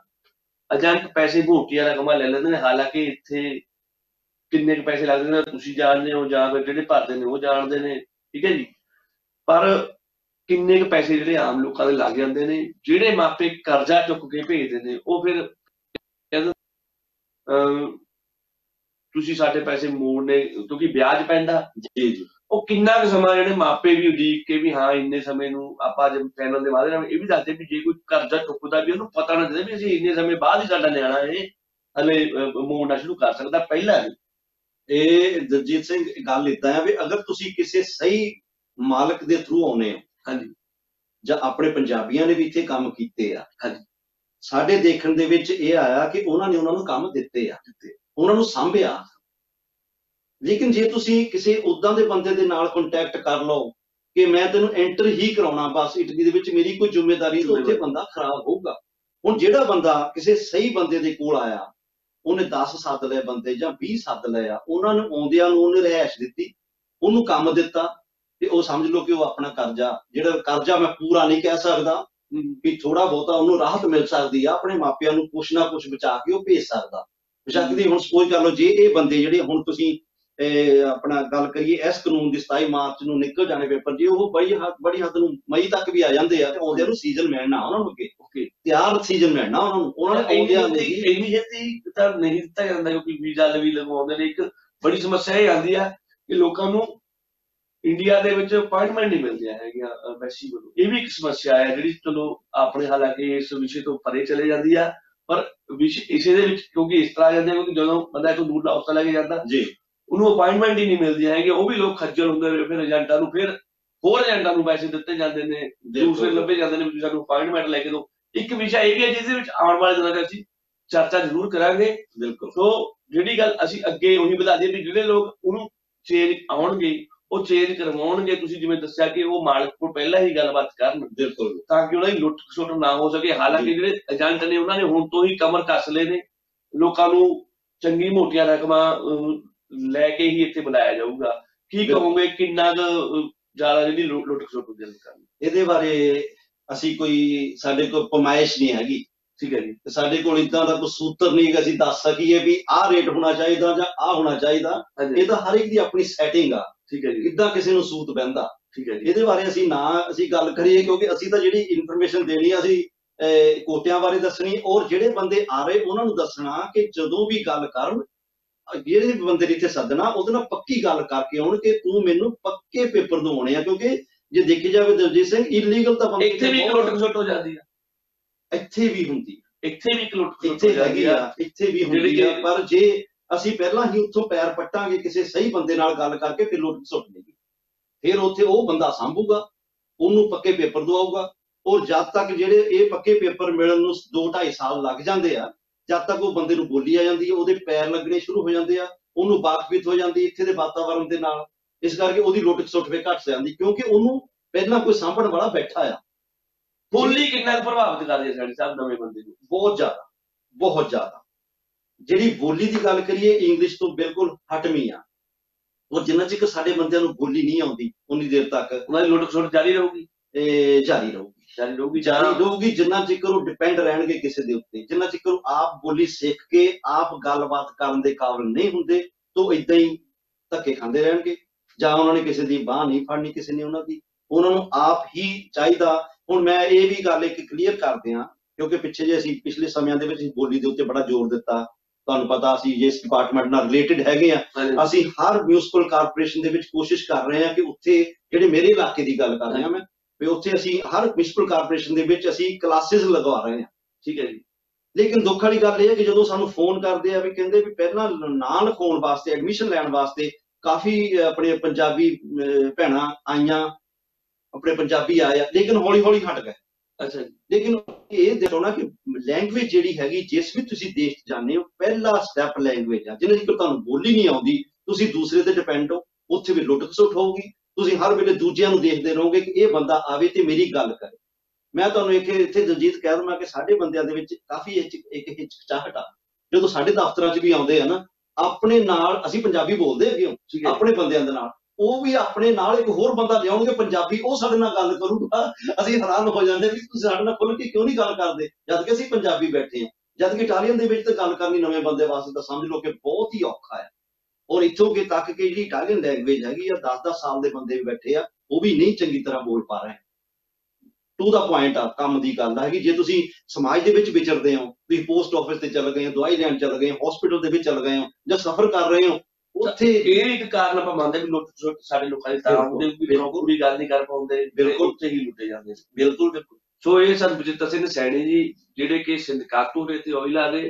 ਏਜੰਟ ਪੈਸੇ ਭੋਟੀਆਂ ਰਕਮਾਂ ਲੈ ਲੈਂਦੇ ਨੇ, ਹਾਲਾਂਕਿ ਇੱਥੇ ਕਿੰਨੇ ਕੁ ਪੈਸੇ ਲੱਗਦੇ ਨੇ ਤੁਸੀਂ ਜਾਣਦੇ ਹੋ, ਜਾਂ ਫਿਰ ਜਿਹੜੇ ਭਰਦੇ ਨੇ ਉਹ ਜਾਣਦੇ ਨੇ, ਠੀਕ ਹੈ ਜੀ। ਪਰ ਕਿੰਨੇ ਕੁ ਪੈਸੇ ਜਿਹੜੇ ਆਮ ਲੋਕਾਂ ਦੇ ਲੱਗ ਜਾਂਦੇ ਨੇ, ਜਿਹੜੇ ਮਾਪੇ ਕਰਜ਼ਾ ਚੁੱਕ ਕੇ ਭੇਜਦੇ ਨੇ, ਉਹ ਫਿਰ ਕਹਿੰਦੇ ਤੁਸੀਂ ਸਾਡੇ ਪੈਸੇ ਮੋੜਨੇ, ਕਿਉਂਕਿ ਵਿਆਜ ਪੈਂਦਾ ਜੀ ਜੀ। ਉਹ ਕਿੰਨਾ ਕੁ ਸਮਾਂ ਜਿਹੜੇ ਮਾਪੇ ਵੀ ਉਡੀਕ ਕੇ ਵੀ ਹਾਂ ਇੰਨੇ ਸਮੇਂ ਨੂੰ, ਆਪਾਂ ਅੱਜ ਚੈਨਲ ਦੇ ਮਾਧਿਅਮ ਨਾਲ ਇਹ ਵੀ ਦੱਸਦੇ ਵੀ ਜੇ ਕੋਈ ਕਰਜ਼ਾ ਚੁੱਕਦਾ ਵੀ ਉਹਨੂੰ ਪਤਾ ਨਾ ਚੱਲੇ ਵੀ ਅਸੀਂ ਇੰਨੇ ਸਮੇਂ ਬਾਅਦ ਹੀ ਸਾਡਾ ਨਿਆਣਾ ਇਹ ਹਲੇ ਮੋੜਨਾ ਸ਼ੁਰੂ ਕਰ ਸਕਦਾ, ਪਹਿਲਾਂ ਨਹੀਂ। ਇਹ ਦਲਜੀਤ ਸਿੰਘ ਗੱਲ ਏਦਾਂ ਆ ਵੀ ਅਗਰ ਤੁਸੀਂ ਕਿਸੇ ਸਹੀ ਮਾਲਕ ਦੇ ਥਰੂ ਆਉਨੇ ਹੋ, ਹਾਂਜੀ, ਜਾਂ ਆਪਣੇ ਪੰਜਾਬੀਆਂ ਨੇ ਵੀ ਇੱਥੇ ਕੰਮ ਕੀਤੇ ਆ, ਹਾਂਜੀ, ਸਾਡੇ ਦੇਖਣ ਦੇ ਵਿੱਚ ਇਹ ਆਇਆ ਕਿ ਉਹਨਾਂ ਨੇ ਉਹਨਾਂ ਨੂੰ ਕੰਮ ਦਿੱਤੇ ਆ, ਉਹਨਾਂ ਨੂੰ ਸਾਂਭਿਆ। ਲੇਕਿਨ ਜੇ ਤੁਸੀਂ ਕਿਸੇ ਉਦਾਂ ਦੇ ਬੰਦੇ ਦੇ ਨਾਲ ਕੰਟੈਕਟ ਕਰ ਲਓ ਕਿ ਮੈਂ ਤੈਨੂੰ ਐਂਟਰ ਹੀ ਕਰਾਉਣਾ ਬਸ ਇਟਲੀ ਦੇ ਵਿੱਚ, ਮੇਰੀ ਕੋਈ ਜ਼ਿੰਮੇਵਾਰੀ ਨਹੀਂ, ਉੱਥੇ ਬੰਦਾ ਖਰਾਬ ਹੋਊਗਾ। ਹੁਣ ਜਿਹੜਾ ਬੰਦਾ ਕਿਸੇ ਸਹੀ ਬੰਦੇ ਦੇ ਕੋਲ ਆਇਆ, ਉਹਨੇ 10 ਸੱਦ ਲਏ ਬੰਦੇ ਜਾਂ 20 ਸੱਦ ਲਏ ਆ, ਉਹਨਾਂ ਨੂੰ ਆਉਂਦਿਆਂ ਨੂੰ ਉਹਨੇ ਰਿਹਾਇਸ਼ ਦਿੱਤੀ, ਉਹਨੂੰ ਕੰਮ ਦਿੱਤਾ, ਤੇ ਉਹ ਸਮਝ ਲਓ ਕਿ ਉਹ ਆਪਣਾ ਕਰਜ਼ਾ, ਜਿਹੜਾ ਕਰਜ਼ਾ ਮੈਂ ਪੂਰਾ ਨਹੀਂ ਕਹਿ ਸਕਦਾ ਵੀ ਥੋੜਾ ਬਹੁਤਾ ਉਹਨੂੰ ਰਾਹਤ ਮਿਲ ਸਕਦੀ ਆ, ਆਪਣੇ ਮਾਪਿਆਂ ਨੂੰ ਕੁਛ ਨਾ ਕੁਛ ਬਚਾ ਕੇ ਉਹ ਭੇਜ ਸਕਦਾ। ਬੇਸ਼ੱਕ ਦੀ ਹੁਣ ਸਪੋਜ਼ ਕਰ ਲਓ ਜੇ ਇਹ ਬੰਦੇ ਜਿਹੜੇ ਹੁਣ ਤੁਸੀਂ ਆਪਣਾ ਗੱਲ ਕਰੀਏ ਇਸ ਕਾਨੂੰਨ ਦੀ 27 ਮਾਰਚ ਨੂੰ ਨਿਕਲ ਜਾਣੇ ਪੇਪਰ, ਜੇ ਉਹ ਬੜੀ ਹੱਦ ਨੂੰ ਮਈ ਤੱਕ ਵੀ ਆ ਜਾਂਦੇ ਆ, ਤੇ ਆਉਂਦਿਆਂ ਨੂੰ ਸੀਜ਼ਨ ਮਿਲਣਾ ਉਹਨਾਂ ਨੂੰ, ਅੱਗੇ ਤਿਆਰ ਸੀਜ਼ਨ ਮਿਲਣਾ ਉਹਨਾਂ ਨੂੰ, ਉਹਨਾਂ ਨੇ ਆਉਂਦਿਆਂ ਨੂੰ ਇੰਨੀ ਛੇਤੀ ਤਾਂ ਨਹੀਂ ਦਿੱਤਾ ਜਾਂਦਾ, ਕਿਉਂਕਿ ਵੀਜ਼ਾ ਵੀ ਲਗਵਾਉਂਦੇ ਨੇ। ਇੱਕ ਬੜੀ ਸਮੱਸਿਆ ਇਹ ਆਉਂਦੀ ਆ ਕਿ ਲੋਕਾਂ ਨੂੰ ਇੰਡੀਆ ਦੇ ਵਿੱਚ ਅਪਾਇੰਟਮੈਂਟ ਨਹੀਂ ਮਿਲਦੀਆਂ ਹੈਗੀਆਂ ਐਮਬੈਸੀ ਵੱਲੋਂ, ਇਹ ਵੀ ਇੱਕ ਸਮੱਸਿਆ ਹੈ ਜਿਹੜੀ ਚਲੋ ਆਪਣੇ ਹਾਲਾਂਕਿ ਇਸ ਵਿਸ਼ੇ ਤੋਂ ਪਰੇ ਚਲੇ ਜਾਂਦੀ ਆ, ਪਰ ਇਸੇ ਦੇ ਵਿੱਚ ਕਿਉਂਕਿ ਇਸ ਤਰ੍ਹਾਂ ਆ ਜਾਂਦੇ, ਕਿਉਂਕਿ ਜਦੋਂ ਬੰਦਾ ਇੱਥੋਂ ਦੂਰ ਦਾ ਲੈ ਕੇ ਜਾਂਦਾ ਜੀ, ਉਹਨੂੰ ਅਪਾਇੰਟਮੈਂਟ ਹੀ ਨਹੀਂ ਮਿਲਦੀ ਹੈਗੀ, ਉਹ ਵੀ ਲੋਕ ਖੱਜਲ ਹੁੰਦੇ ਨੇ, ਫਿਰ ਏਜੰਟਾਂ ਨੂੰ ਫਿਰ ਹੋਰ ਏਜੰਟਾਂ ਨੂੰ ਪੈਸੇ ਦਿੱਤੇ ਜਾਂਦੇ ਨੇ, ਦੂਸਰੇ ਲੱਭੇ ਜਾਂਦੇ ਨੇ ਵੀ ਸਾਨੂੰ ਅਪਾਇੰਟਮੈਂਟ ਲੈ ਕੇ ਦਿਓ। ਇੱਕ ਵਿਸ਼ਾ ਇਹ ਵੀ ਹੈ ਜਿਹਦੇ ਵਿੱਚ ਆਉਣ ਵਾਲੇ ਦਿਨਾਂ 'ਚ ਅਸੀਂ ਚਰਚਾ ਜ਼ਰੂਰ ਕਰਾਂਗੇ। ਬਿਲਕੁਲ। ਸੋ ਜਿਹੜੀ ਗੱਲ ਅਸੀਂ ਅੱਗੇ ਉਹੀ ਵਧਾ ਦਈਏ ਵੀ ਜਿਹੜੇ ਲੋਕ ਉਹਨੂੰ ਚੇਂਜ ਆਉਣਗੇ ਉਹ ਚੇਂਜ ਕਰਵਾਉਣਗੇ, ਤੁਸੀਂ ਜਿਵੇਂ ਦੱਸਿਆ ਕਿ ਉਹ ਮਾਲਕ ਕੋਲ ਪਹਿਲਾਂ ਹੀ ਗੱਲਬਾਤ ਕਰਨ, ਬਿਲਕੁਲ, ਤਾਂ ਕਿ ਉਹਨਾਂ ਦੀ ਲੁੱਟ ਖਸੁੱਟ ਨਾ ਹੋ ਸਕੇ। ਹਾਲਾਂਕਿ ਜਿਹੜੇ ਏਜੰਟ ਨੇ ਉਹਨਾਂ ਨੇ ਹੁਣ ਤੋਂ ਹੀ ਕਮਰ ਕੱਸ ਲਏ ਨੇ, ਲੋਕਾਂ ਨੂੰ ਚੰਗੀ ਮੋਟੀਆਂ ਰਕਮਾਂ ਲੈ ਕੇ ਹੀ ਇੱਥੇ ਬੁਲਾਇਆ ਜਾਊਗਾ। ਕੀ ਕਹੋਗੇ, ਕਿੰਨਾ ਕੁ ਜ਼ਿਆਦਾ ਜਿਹੜੀ ਲੁੱਟ ਖਸੁੱਟ ਹੁੰਦੀ ਹੈ ਲੋਕਾਂ ਦੀ? ਇਹਦੇ ਬਾਰੇ ਅਸੀਂ ਸਾਡੇ ਕੋਲ ਪਮਾਇਸ਼ ਨਹੀਂ ਹੈਗੀ, ਠੀਕ ਹੈ ਜੀ। ਸਾਡੇ ਕੋਲ ਏਦਾਂ ਦਾ ਕੋਈ ਸੂਤਰ ਨਹੀਂ ਕਿ ਅਸੀਂ ਦੱਸ ਸਕੀਏ ਵੀ ਆਹ ਰੇਟ ਹੋਣਾ ਚਾਹੀਦਾ ਜਾਂ ਆਹ ਹੋਣਾ ਚਾਹੀਦਾ। ਇਹ ਤਾਂ ਹਰ ਇੱਕ ਦੀ ਆਪਣੀ ਸੈਟਿੰਗ ਆ, ਠੀਕ ਹੈ ਜੀ। ਕਿੱਦਾਂ ਕਿਸੇ ਨੂੰ ਸੂਤ ਬਹਿੰਦਾ, ਠੀਕ ਹੈ ਜੀ। ਇਹਦੇ ਬਾਰੇ ਅਸੀਂ ਗੱਲ ਕਰੀਏ, ਕਿਉਂਕਿ ਅਸੀਂ ਤਾਂ ਜਿਹੜੀ ਇਨਫੋਰਮੇਸ਼ਨ ਦੇਣੀ ਆ ਅਸੀਂ ਕੋਟਿਆਂ ਬਾਰੇ ਦੱਸਣੀ, ਔਰ ਜਿਹੜੇ ਬੰਦੇ ਆ ਰਹੇ ਉਹਨਾਂ ਨੂੰ ਦੱਸਣਾ ਕਿ ਜਦੋਂ ਵੀ ਗੱਲ ਕਰਨ, ਜਿਹੜੇ ਬੰਦੇ ਨੇ ਇੱਥੇ ਸੱਦਣਾ ਉਹਦੇ ਨਾਲ ਪੱਕੀ ਗੱਲ ਕਰਕੇ ਆਉਣ ਕਿ ਤੂੰ ਮੈਨੂੰ ਪੱਕੇ ਪੇਪਰ ਦਵਾਉਣੇ ਆ। ਕਿਉਂਕਿ ਜੇ ਦੇਖੀ ਜਾਵੇ ਦਲਜੀਤ ਸਿੰਘ, ਇਲੀਗਲ ਤਾਂ ਬੰਦੇ ਇੱਥੇ ਵੀ ਲੁੱਟ ਖਸੁੱਟ ਹੋ ਜਾਂਦੀ ਆ, ਇੱਥੇ ਵੀ ਹੁੰਦੀ, ਇੱਥੇ ਵੀ ਲੁੱਟ ਖਸੁੱਟ ਇੱਥੇ ਹੈਗੀ ਆ, ਇੱਥੇ ਵੀ ਹੁੰਦੀ ਆ। ਪਰ ਜੇ ਅਸੀਂ ਪਹਿਲਾਂ ਹੀ ਉੱਥੋਂ ਪੈਰ ਪੱਟਾਂਗੇ ਕਿਸੇ ਸਹੀ ਬੰਦੇ ਨਾਲ ਗੱਲ ਕਰਕੇ, ਫਿਰ ਲੁੱਟ ਖਸੁੱਟ ਨਹੀਂ, ਫਿਰ ਉੱਥੇ ਉਹ ਬੰਦਾ ਸਾਂਭੂਗਾ, ਉਹਨੂੰ ਪੱਕੇ ਪੇਪਰ ਦਵਾਊਗਾ। ਔਰ ਜਦ ਤੱਕ ਜਿਹੜੇ ਇਹ ਪੱਕੇ ਪੇਪਰ ਮਿਲਣ ਨੂੰ 2-2.5 ਸਾਲ ਲੱਗ ਜਾਂਦੇ ਆ, ਜਦ ਤੱਕ ਉਹ ਬੰਦੇ ਨੂੰ ਬੋਲੀ ਆ ਜਾਂਦੀ ਹੈ, ਉਹਦੇ ਪੈਰ ਲੱਗਣੇ ਸ਼ੁਰੂ ਹੋ ਜਾਂਦੇ ਆ, ਉਹਨੂੰ ਵਾਕਫੀਤ ਹੋ ਜਾਂਦੀ ਇੱਥੇ ਦੇ ਵਾਤਾਵਰਨ ਦੇ ਨਾਲ। ਇਸ ਕਰਕੇ ਉਹਦੀ ਲੁੱਟ ਖਸੁੱਟ ਵੀ ਘੱਟ ਜਾਂਦੀ, ਕਿਉਂਕਿ ਉਹਨੂੰ ਪਹਿਲਾਂ ਕੋਈ ਸਾਂਭਣ ਵਾਲਾ ਬੈਠਾ ਆ। ਬੋਲੀ ਕਿੰਨਾ ਪ੍ਰਭਾਵਿਤ ਕਰਦੀ ਹੈ ਸਾਡੇ ਸਾਹਿਬ ਨਵੇਂ ਬੰਦੇ ਨੂੰ? ਬਹੁਤ ਜ਼ਿਆਦਾ, ਬਹੁਤ ਜ਼ਿਆਦਾ। ਜਿਹੜੀ ਬੋਲੀ ਦੀ ਗੱਲ ਕਰੀਏ, ਇੰਗਲਿਸ਼ ਤੋਂ ਬਿਲਕੁਲ ਹਟਵੀਂ ਆ। ਉਹ ਜਿੰਨਾ ਚਿਰ ਸਾਡੇ ਬੰਦਿਆਂ ਨੂੰ ਬੋਲੀ ਨਹੀਂ ਆਉਂਦੀ, ਉਨੀ ਦੇਰ ਤੱਕ ਉਹਨਾਂ ਦੀ ਲੁੱਟ ਖਸੁੱਟ ਜਾਰੀ ਰਹੂਗੀ, ਜਾਰੀ ਰਹੂਗੀ। ਜਿੰਨਾ ਚਿਰ ਉਹ ਡਿਪੈਂਡ ਰਹਿਣਗੇ ਕਿਸੇ ਦੇ ਉੱਤੇ, ਜਿੰਨਾ ਚਿਰ ਉਹ ਆਪ ਬੋਲੀ ਸਿੱਖ ਕੇ ਆਪ ਗੱਲਬਾਤ ਕਰਨ ਦੇ ਕਾਬਿਲ ਨਹੀਂ ਹੁੰਦੇ, ਤਾਂ ਏਦਾਂ ਹੀ ਧੱਕੇ ਖਾਂਦੇ ਰਹਿਣਗੇ। ਜਾਂ ਉਹਨਾਂ ਨੇ ਕਿਸੇ ਦੀ ਬਾਂਹ ਨਹੀਂ ਫੜਨੀ, ਕਿਸੇ ਨੇ ਉਹਨਾਂ ਨੂੰ ਆਪ ਹੀ ਚਾਹੀਦਾ। ਹੁਣ ਮੈਂ ਇਹ ਵੀ ਗੱਲ ਇੱਕ ਕਲੀਅਰ ਕਰਦੇ ਹਾਂ, ਕਿਉਂਕਿ ਅਸੀਂ ਪਿਛਲੇ ਸਮਿਆਂ ਦੇ ਵਿੱਚ ਬੋਲੀ ਦੇ ਉੱਤੇ ਬੜਾ ਜ਼ੋਰ ਦਿੱਤਾ। ਤੁਹਾਨੂੰ ਪਤਾ ਅਸੀਂ ਜਿਸ ਡਿਪਾਰਟਮੈਂਟ ਨਾਲ ਰਿਲੇਟਡ ਹੈਗੇ ਆ, ਅਸੀਂ ਹਰ ਮਿਊਨਿਸਪਲ ਕਾਰਪੋਰੇਸ਼ਨ ਦੇ ਵਿੱਚ ਕੋਸ਼ਿਸ਼ ਕਰ ਰਹੇ ਹਾਂ ਕਿ ਉੱਥੇ, ਜਿਹੜੇ ਮੇਰੇ ਇਲਾਕੇ ਦੀ ਗੱਲ ਕਰ ਰਿਹਾ ਮੈਂ, ਵੀ ਉੱਥੇ ਅਸੀਂ ਹਰ ਮਿਊਨਿਸਪਲ ਕਾਰਪੋਰੇਸ਼ਨ ਦੇ ਵਿੱਚ ਅਸੀਂ ਕਲਾਸਿਸ ਲਗਵਾ ਰਹੇ ਹਾਂ, ਠੀਕ ਹੈ ਜੀ। ਲੇਕਿਨ ਦੁੱਖ ਵਾਲੀ ਗੱਲ ਇਹ ਹੈ ਕਿ ਜਦੋਂ ਸਾਨੂੰ ਫੋਨ ਕਰਦੇ ਆ ਵੀ ਕਹਿੰਦੇ ਵੀ ਪਹਿਲਾਂ ਨਾਂ ਲਿਖਾਉਣ ਵਾਸਤੇ, ਐਡਮਿਸ਼ਨ ਲੈਣ ਵਾਸਤੇ ਕਾਫੀ ਆਪਣੇ ਪੰਜਾਬੀ ਭੈਣਾਂ ਆਈਆਂ, ਆਪਣੇ ਪੰਜਾਬੀ ਆਏ ਆ, ਲੇਕਿਨ ਹੌਲੀ ਹੌਲੀ ਹਟ ਗਏ। ਅੱਛਾ ਜੀ। ਲੇਕਿਨ ਇਹ ਦੇਖੋ ਨਾ ਕਿ ਲੈਂਗੁਏਜ ਜਿਹੜੀ ਹੈਗੀ, ਜਿਸ ਵੀ ਤੁਸੀਂ ਦੇਸ਼ ਜਾਂਦੇ ਹੋ, ਪਹਿਲਾ ਸਟੈਪ ਲੈਂਗੁਏਜ ਆ। ਜਿੰਨੇ ਚਿਰ ਤੁਹਾਨੂੰ ਬੋਲੀ ਨਹੀਂ ਆਉਂਦੀ, ਤੁਸੀਂ ਦੂਸਰੇ ਤੇ ਡਿਪੈਂਡ ਹੋ, ਉੱਥੇ ਵੀ ਲੁੱਟ ਖਸੁੱਟ ਹੋਊਗੀ। ਤੁਸੀਂ ਹਰ ਵੇਲੇ ਦੂਜਿਆਂ ਨੂੰ ਦੇਖਦੇ ਰਹੋਗੇ ਕਿ ਇਹ ਬੰਦਾ ਆਵੇ ਤੇ ਮੇਰੀ ਗੱਲ ਕਰੇ। ਮੈਂ ਤੁਹਾਨੂੰ ਇੱਥੇ ਦਲਜੀਤ ਕਹਿ ਦਵਾਂ ਕਿ ਸਾਡੇ ਬੰਦਿਆਂ ਦੇ ਵਿੱਚ ਕਾਫੀ ਇੱਕ ਹਿਚਕਚਾਹਟ ਆ। ਜਦੋਂ ਸਾਡੇ ਦਫ਼ਤਰਾਂ 'ਚ ਵੀ ਆਉਂਦੇ ਆ ਨਾ, ਆਪਣੇ ਨਾਲ ਅਸੀਂ ਪੰਜਾਬੀ ਬੋਲਦੇ ਹੈਗੇ ਆਪਣੇ ਬੰਦਿਆਂ ਦੇ ਨਾਲ, ਉਹ ਵੀ ਆਪਣੇ ਨਾਲ ਇੱਕ ਹੋਰ ਬੰਦਾ ਲਿਆਉਣਗੇ ਪੰਜਾਬੀ, ਉਹ ਸਾਡੇ ਨਾਲ ਗੱਲ ਕਰੂਗਾ। ਅਸੀਂ ਹੈਰਾਨ ਹੋ ਜਾਂਦੇ ਵੀ ਤੁਸੀਂ ਸਾਡੇ ਨਾਲ ਖੁੱਲ੍ਹ ਕੇ ਕਿਉਂ ਨਹੀਂ ਗੱਲ ਕਰਦੇ, ਜਦ ਕਿ ਅਸੀਂ ਪੰਜਾਬੀ ਬੈਠੇ ਹਾਂ। ਜਦ ਕਿ ਇਟਾਲੀਅਨ ਦੇ ਵਿੱਚ ਤਾਂ ਗੱਲ ਕਰਨੀ ਨਵੇਂ ਬੰਦੇ ਵਾਸਤੇ ਤਾਂ ਸਮਝ ਲਓ ਕਿ ਬਹੁਤ ਹੀ ਔਖਾ ਹੈ। ਔਰ ਇੱਥੋਂ ਕਿ ਤੱਕ ਕਿ ਜਿਹੜੀ ਇਟਾਲੀਅਨ ਲੈਂਗੁਏਜ ਹੈਗੀ ਆ, 10-10 ਸਾਲ ਦੇ ਬੰਦੇ ਵੀ ਬੈਠੇ ਆ, ਉਹ ਵੀ ਨਹੀਂ ਚੰਗੀ ਤਰ੍ਹਾਂ ਬੋਲ ਪਾ ਰਹੇ। ਟੂ ਦਾ ਪੁਆਇੰਟ ਆ ਕੰਮ ਦੀ ਗੱਲ ਹੈਗੀ। ਜੇ ਤੁਸੀਂ ਸਮਾਜ ਦੇ ਵਿੱਚ ਵਿਚਰਦੇ ਹੋ, ਤੁਸੀਂ ਪੋਸਟ ਆਫਿਸ ਤੇ ਚੱਲ ਗਏ ਹੋ, ਦਵਾਈ ਲੈਣ ਚੱਲ ਗਏ ਹੋ, ਹਸਪੀਟਲ ਦੇ ਵਿੱਚ ਚੱਲ ਗਏ ਹੋ, ਜਾਂ ਸਫ਼ਰ ਕਰ ਰਹੇ ਹੋ, ਉੱਥੇ ਇਹ ਇੱਕ ਕਾਰਨ ਆਪਾਂ ਮੰਨਦੇ ਵੀ ਲੁੱਟ ਖਸੁੱਟ ਸਾਡੇ ਲੋਕਾਂ ਦੀ ਤਾਂ ਹੁੰਦੇ ਵੀ ਪੂਰੀ ਗੱਲ ਨਹੀਂ ਕਰ ਪਾਉਂਦੇ, ਬਿਲਕੁਲ ਉੱਥੇ ਹੀ ਲੁੱਟੇ ਜਾਂਦੇ। ਬਿਲਕੁਲ। ਸੋ ਇਹ ਸਨ ਬਚਿੱਤਰ ਸਿੰਘ ਸੈਣੀ ਜੀ, ਜਿਹੜੇ ਕਿ ਸਿੰਡਿਕਾਟੋ ਦੇ ਤੇ ਆਇਲਾਂ ਦੇ,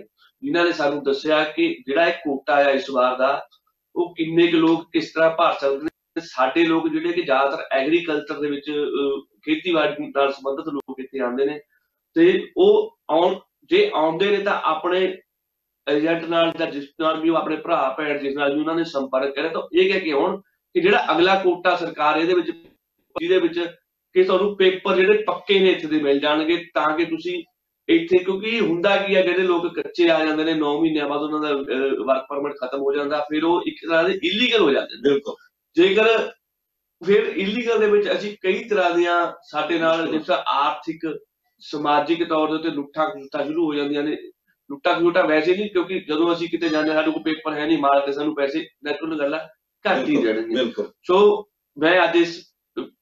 ਜਿਨ੍ਹਾਂ ਨੇ ਸਾਨੂੰ ਦੱਸਿਆ ਕਿ ਜਿਹੜਾ ਇਹ ਕੋਟਾ ਆ ਇਸ ਵਾਰ ਦਾ, ਉਹ ਕਿੰਨੇ ਕੁ ਲੋਕ ਕਿਸ ਤਰ੍ਹਾਂ ਭਰ ਸਕਦੇ ਨੇ। ਸਾਡੇ ਲੋਕ ਜਿਹੜੇ ਕਿ ਜ਼ਿਆਦਾਤਰ ਐਗਰੀਕਲਚਰ ਦੇ ਵਿੱਚ, ਖੇਤੀਬਾੜੀ ਨਾਲ ਸੰਬੰਧਿਤ ਲੋਕ ਇੱਥੇ ਆਉਂਦੇ ਨੇ, ਤੇ ਉਹ ਜੇ ਆਉਂਦੇ ਨੇ ਤਾਂ ਆਪਣੇ ਏਜੰਟ ਨਾਲ ਜਾਂ ਜਿਸ ਨਾਲ ਵੀ ਉਹ ਆਪਣੇ ਭਰਾ ਭੈਣ ਜਿਸ ਨਾਲ ਵੀ ਉਹਨਾਂ ਨੇ ਸੰਪਰਕ ਕਰਿਆ, ਤਾਂ ਇਹ ਕਹਿ ਕੇ ਆਉਣ ਕਿ ਜਿਹੜਾ ਅਗਲਾ ਕੋਟਾ ਸਰਕਾਰ ਇਹਦੇ ਵਿੱਚ, ਜਿਹਦੇ ਵਿੱਚ ਕਿ ਤੁਹਾਨੂੰ ਪੇਪਰ ਜਿਹੜੇ ਪੱਕੇ ਨੇ ਇੱਥੇ ਦੇ ਮਿਲ ਜਾਣਗੇ, ਤਾਂ ਕਿ ਤੁਸੀਂ ਇੱਥੇ, ਕਿਉਂਕਿ ਹੁੰਦਾ ਕੀ ਆ, ਜਿਹੜੇ ਲੋਕ ਕੱਚੇ ਆ ਜਾਂਦੇ ਨੇ 9 ਮਹੀਨਿਆਂ ਬਾਅਦ ਉਹਨਾਂ ਦਾ ਵਰਕ ਪਰਮਿਟ ਖਤਮ ਹੋ ਜਾਂਦਾ, ਫਿਰ ਉਹ ਇੱਕ ਤਰ੍ਹਾਂ ਦੇ ਇਲੀਗਲ ਹੋ ਜਾਂਦੇ ਨੇ। ਬਿਲਕੁਲ। ਜੇਕਰ ਫਿਰ ਇਲੀਗਲ ਦੇ ਵਿੱਚ ਅਸੀਂ ਕਈ ਤਰ੍ਹਾਂ ਦੀਆਂ ਸਾਡੇ ਨਾਲ ਜਿਸ ਤਰ੍ਹਾਂ ਆਰਥਿਕ ਸਮਾਜਿਕ ਤੌਰ ਦੇ ਉੱਤੇ ਲੁੱਟਾਂ ਖਸੁੱਟਾਂ ਸ਼ੁਰੂ ਹੋ ਜਾਂਦੀਆਂ ਨੇ। ਲੁੱਟਾਂ ਖਸੁੱਟਾਂ ਵੈਸੇ ਨਹੀਂ, ਕਿਉਂਕਿ ਜਦੋਂ ਅਸੀਂ ਕਿਤੇ ਜਾਂਦੇ ਸਾਡੇ ਕੋਲ ਪੇਪਰ ਹੈ ਨਹੀਂ, ਮਾਰ ਕੇ ਸਾਨੂੰ ਪੈਸੇ ਨੈਚੁਰਲ ਗੱਲ ਆ ਘੱਟ ਹੀ ਦੇਣਗੇ। ਸੋ ਮੈਂ ਅੱਜ ਇਸ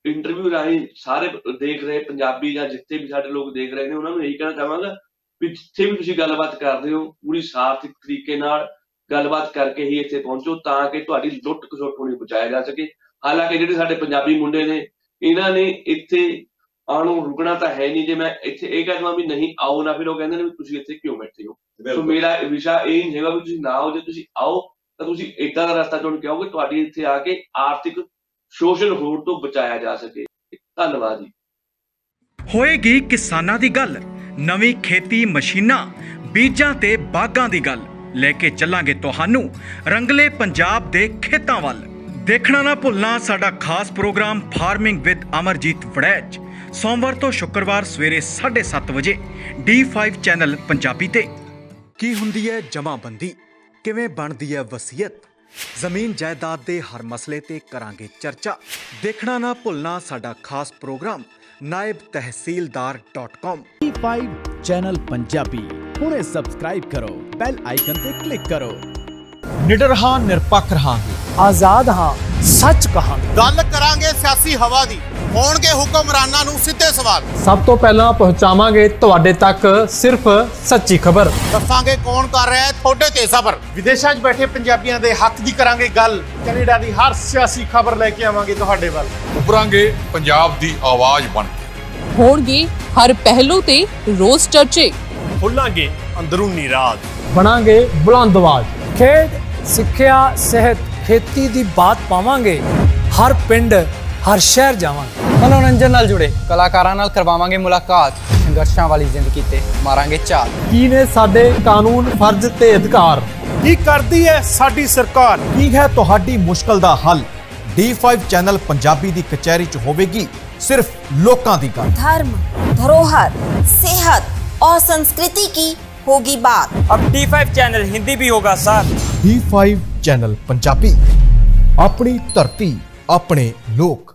ਇੰਟਰਵਿਊ ਰਾਹੀਂ ਸਾਰੇ ਦੇਖ ਰਹੇ ਪੰਜਾਬੀ ਜਾਂ ਜਿੱਥੇ ਵੀ ਸਾਡੇ ਲੋਕ ਦੇਖ ਰਹੇ ਨੇ, ਉਹਨਾਂ ਨੂੰ ਇਹੀ ਕਹਿਣਾ ਚਾਹਾਂਗਾ ਵੀ ਜਿੱਥੇ ਵੀ ਤੁਸੀਂ ਗੱਲਬਾਤ ਕਰਦੇ ਹੋ, ਪੂਰੀ ਸਾਫ਼ ਤਰੀਕੇ ਨਾਲ ਗੱਲਬਾਤ ਕਰਕੇ ਹੀ ਇੱਥੇ ਪਹੁੰਚੋ, ਤਾਂ ਕਿ ਤੁਹਾਡੀ ਲੁੱਟ ਖਸੁੱਟ ਨੂੰ ਬਚਾਇਆ ਜਾ ਸਕੇ। ਹਾਲਾਂਕਿ ਜਿਹੜੇ ਸਾਡੇ ਪੰਜਾਬੀ ਮੁੰਡੇ ਨੇ, ਇਹਨਾਂ ਨੇ ਇੱਥੇ ਆਉਣੋਂ ਰੁਕਣਾ ਤਾਂ ਹੈ ਨਹੀਂ। ਜੇ ਮੈਂ ਇੱਥੇ ਇਹ ਕਹਿ ਦੇਵਾਂ ਵੀ ਨਹੀਂ ਆਓ ਨਾ, ਫਿਰ ਉਹ ਕਹਿੰਦੇ ਨੇ ਵੀ ਤੁਸੀਂ ਇੱਥੇ ਕਿਉਂ ਬੈਠੇ ਹੋ। ਸੋ ਮੇਰਾ ਵਿਸ਼ਾ ਇਹ ਨਹੀਂ ਹੈਗਾ ਵੀ ਤੁਸੀਂ ਨਾ ਆਓ, ਜੇ ਤੁਸੀਂ ਆਓ ਤਾਂ ਤੁਸੀਂ ਇਦਾਂ ਦਾ ਰਸਤਾ ਚੁਣ ਕੇ ਆਓਗੇ, ਤੁਹਾਡੀ ਇੱਥੇ ਆ ਕੇ ਆਰਥਿਕ ਸ਼ੋਸ਼ਣ ਹੋਣ ਤੋਂ ਬਚਾਇਆ ਜਾ ਸਕੇ। ਧੰਨਵਾਦ ਜੀ। ਹੋਏਗੀ ਕਿਸਾਨਾਂ ਦੀ ਗੱਲ, ਨਵੀਂ ਖੇਤੀ ਮਸ਼ੀਨਾਂ, ਬੀਜਾਂ ਤੇ ਬਾਗਾਂ ਦੀ ਗੱਲ ਲੈ ਕੇ ਚੱਲਾਂਗੇ ਤੁਹਾਨੂੰ ਰੰਗਲੇ ਪੰਜਾਬ ਦੇ ਖੇਤਾਂ ਵੱਲ। ਦੇਖਣਾ ਨਾ ਭੁੱਲਣਾ ਸਾਡਾ ਖਾਸ programme farming with Amarjit Waraich, ਸੋਮਵਾਰ ਤੋਂ ਸ਼ੁੱਕਰਵਾਰ ਸਵੇਰੇ 7:30 ਵਜੇ D5 ਚੈਨਲ ਪੰਜਾਬੀ ਤੇ। ਕੀ ਹੁੰਦੀ ਹੈ ਜਮਾਬੰਦੀ, ਕਿਵੇਂ ਬਣਦੀ ਹੈ ਵਸੀਅਤ, ਜ਼ਮੀਨ ਜਾਇਦਾਦ ਦੇ ਹਰ ਮਸਲੇ ਤੇ ਕਰਾਂਗੇ ਚਰਚਾ। ਦੇਖਣਾ ਨਾ ਭੁੱਲਣਾ ਸਾਡਾ ਖਾਸ programme naibtehsildar.com। D5 channel Punjabi ਹੁਣੇ ਸਬਸਕ੍ਰਾਈਬ ਕਰੋ, ਬੈਲ ਆਈਕਨ ਤੇ ਕਲਿੱਕ ਕਰੋ। ਨਿਡਰ ਹਾਂ, ਨਿਰਪੱਖ ਰਹਾਂਗੇ, ਆਜ਼ਾਦ ਹਾਂ, ਸੱਚ ਕਹਾਂਗੇ। ਗੱਲ ਕਰਾਂਗੇ ਸਿਆਸੀ ਹਵਾ ਦੀ, ਹੋਣਗੇ ਹੁਕਮਰਾਨਾਂ ਨੂੰ ਸਿੱਧੇ ਸਵਾਲ। ਸਭ ਤੋਂ ਪਹਿਲਾਂ ਪਹੁੰਚਾਵਾਂਗੇ ਤੁਹਾਡੇ ਤੱਕ ਸਿਰਫ ਸੱਚੀ ਖਬਰ। ਦੱਸਾਂਗੇ ਕੌਣ ਕਰ ਰਿਹਾ ਹੈ ਤੁਹਾਡੇ ਤੇ ਸਬਰ। ਵਿਦੇਸ਼ਾਂ 'ਚ ਬੈਠੇ ਪੰਜਾਬੀਆਂ ਦੇ ਹੱਕ ਦੀ ਕਰਾਂਗੇ ਗੱਲ। ਕੈਨੇਡਾ ਦੀ ਹਰ ਸਿਆਸੀ ਖਬਰ ਲੈ ਕੇ ਆਵਾਂਗੇ ਤੁਹਾਡੇ ਵੱਲ। ਉਭਰਾਂਗੇ ਪੰਜਾਬ ਦੀ ਆਵਾਜ਼ ਬਣ ਕੇ। ਹੋਣਗੇ ਹਰ ਪਹਿਲੂ ਤੇ ਰੋਜ਼ ਚਰਚੇ। ਖੁੱਲਾਂਗੇ ਅੰਦਰੂਨੀ ਰਾਜ, ਬਣਾਂਗੇ ਬੁਲੰਦ ਆਵਾਜ਼। ਖੇਡ, ਸਿੱਖਿਆ, ਸਿਹਤ, ਖੇਤੀ ਦੀ ਬਾਤ ਪਾਵਾਂਗੇ। ਹਰ ਪਿੰਡ, ਹਰ ਸ਼ਹਿਰ ਜਾਵਾਂਗੇ। ਮਨੋਰੰਜਨ ਨਾਲ ਜੁੜੇ ਕਲਾਕਾਰਾਂ ਨਾਲ ਕਰਵਾਵਾਂਗੇ ਮੁਲਾਕਾਤ। ਸੰਘਰਸ਼ਾਂ ਵਾਲੀ ਜ਼ਿੰਦਗੀ ਤੇ ਮਾਰਾਂਗੇ ਝਾਤ। ਕੀ ਨੇ ਸਾਡੇ ਕਾਨੂੰਨ, ਫਰਜ਼ ਤੇ ਅਧਿਕਾਰ, ਕੀ ਕਰਦੀ ਹੈ ਸਾਡੀ ਸਰਕਾਰ, ਕੀ ਹੈ ਤੁਹਾਡੀ ਮੁਸ਼ਕਲ ਦਾ ਹੱਲ। D5 ਚੈਨਲ ਪੰਜਾਬੀ ਦੀ ਕਚਹਿਰੀ 'ਚ ਹੋਵੇਗੀ सिर्फ लोकां दी गल। धर्म, धरोहर, सेहत और संस्कृति की होगी बात। अब D5 चैनल हिंदी भी होगा सर। D5 चैनल पंजाबी, अपनी धरती, अपने लोक।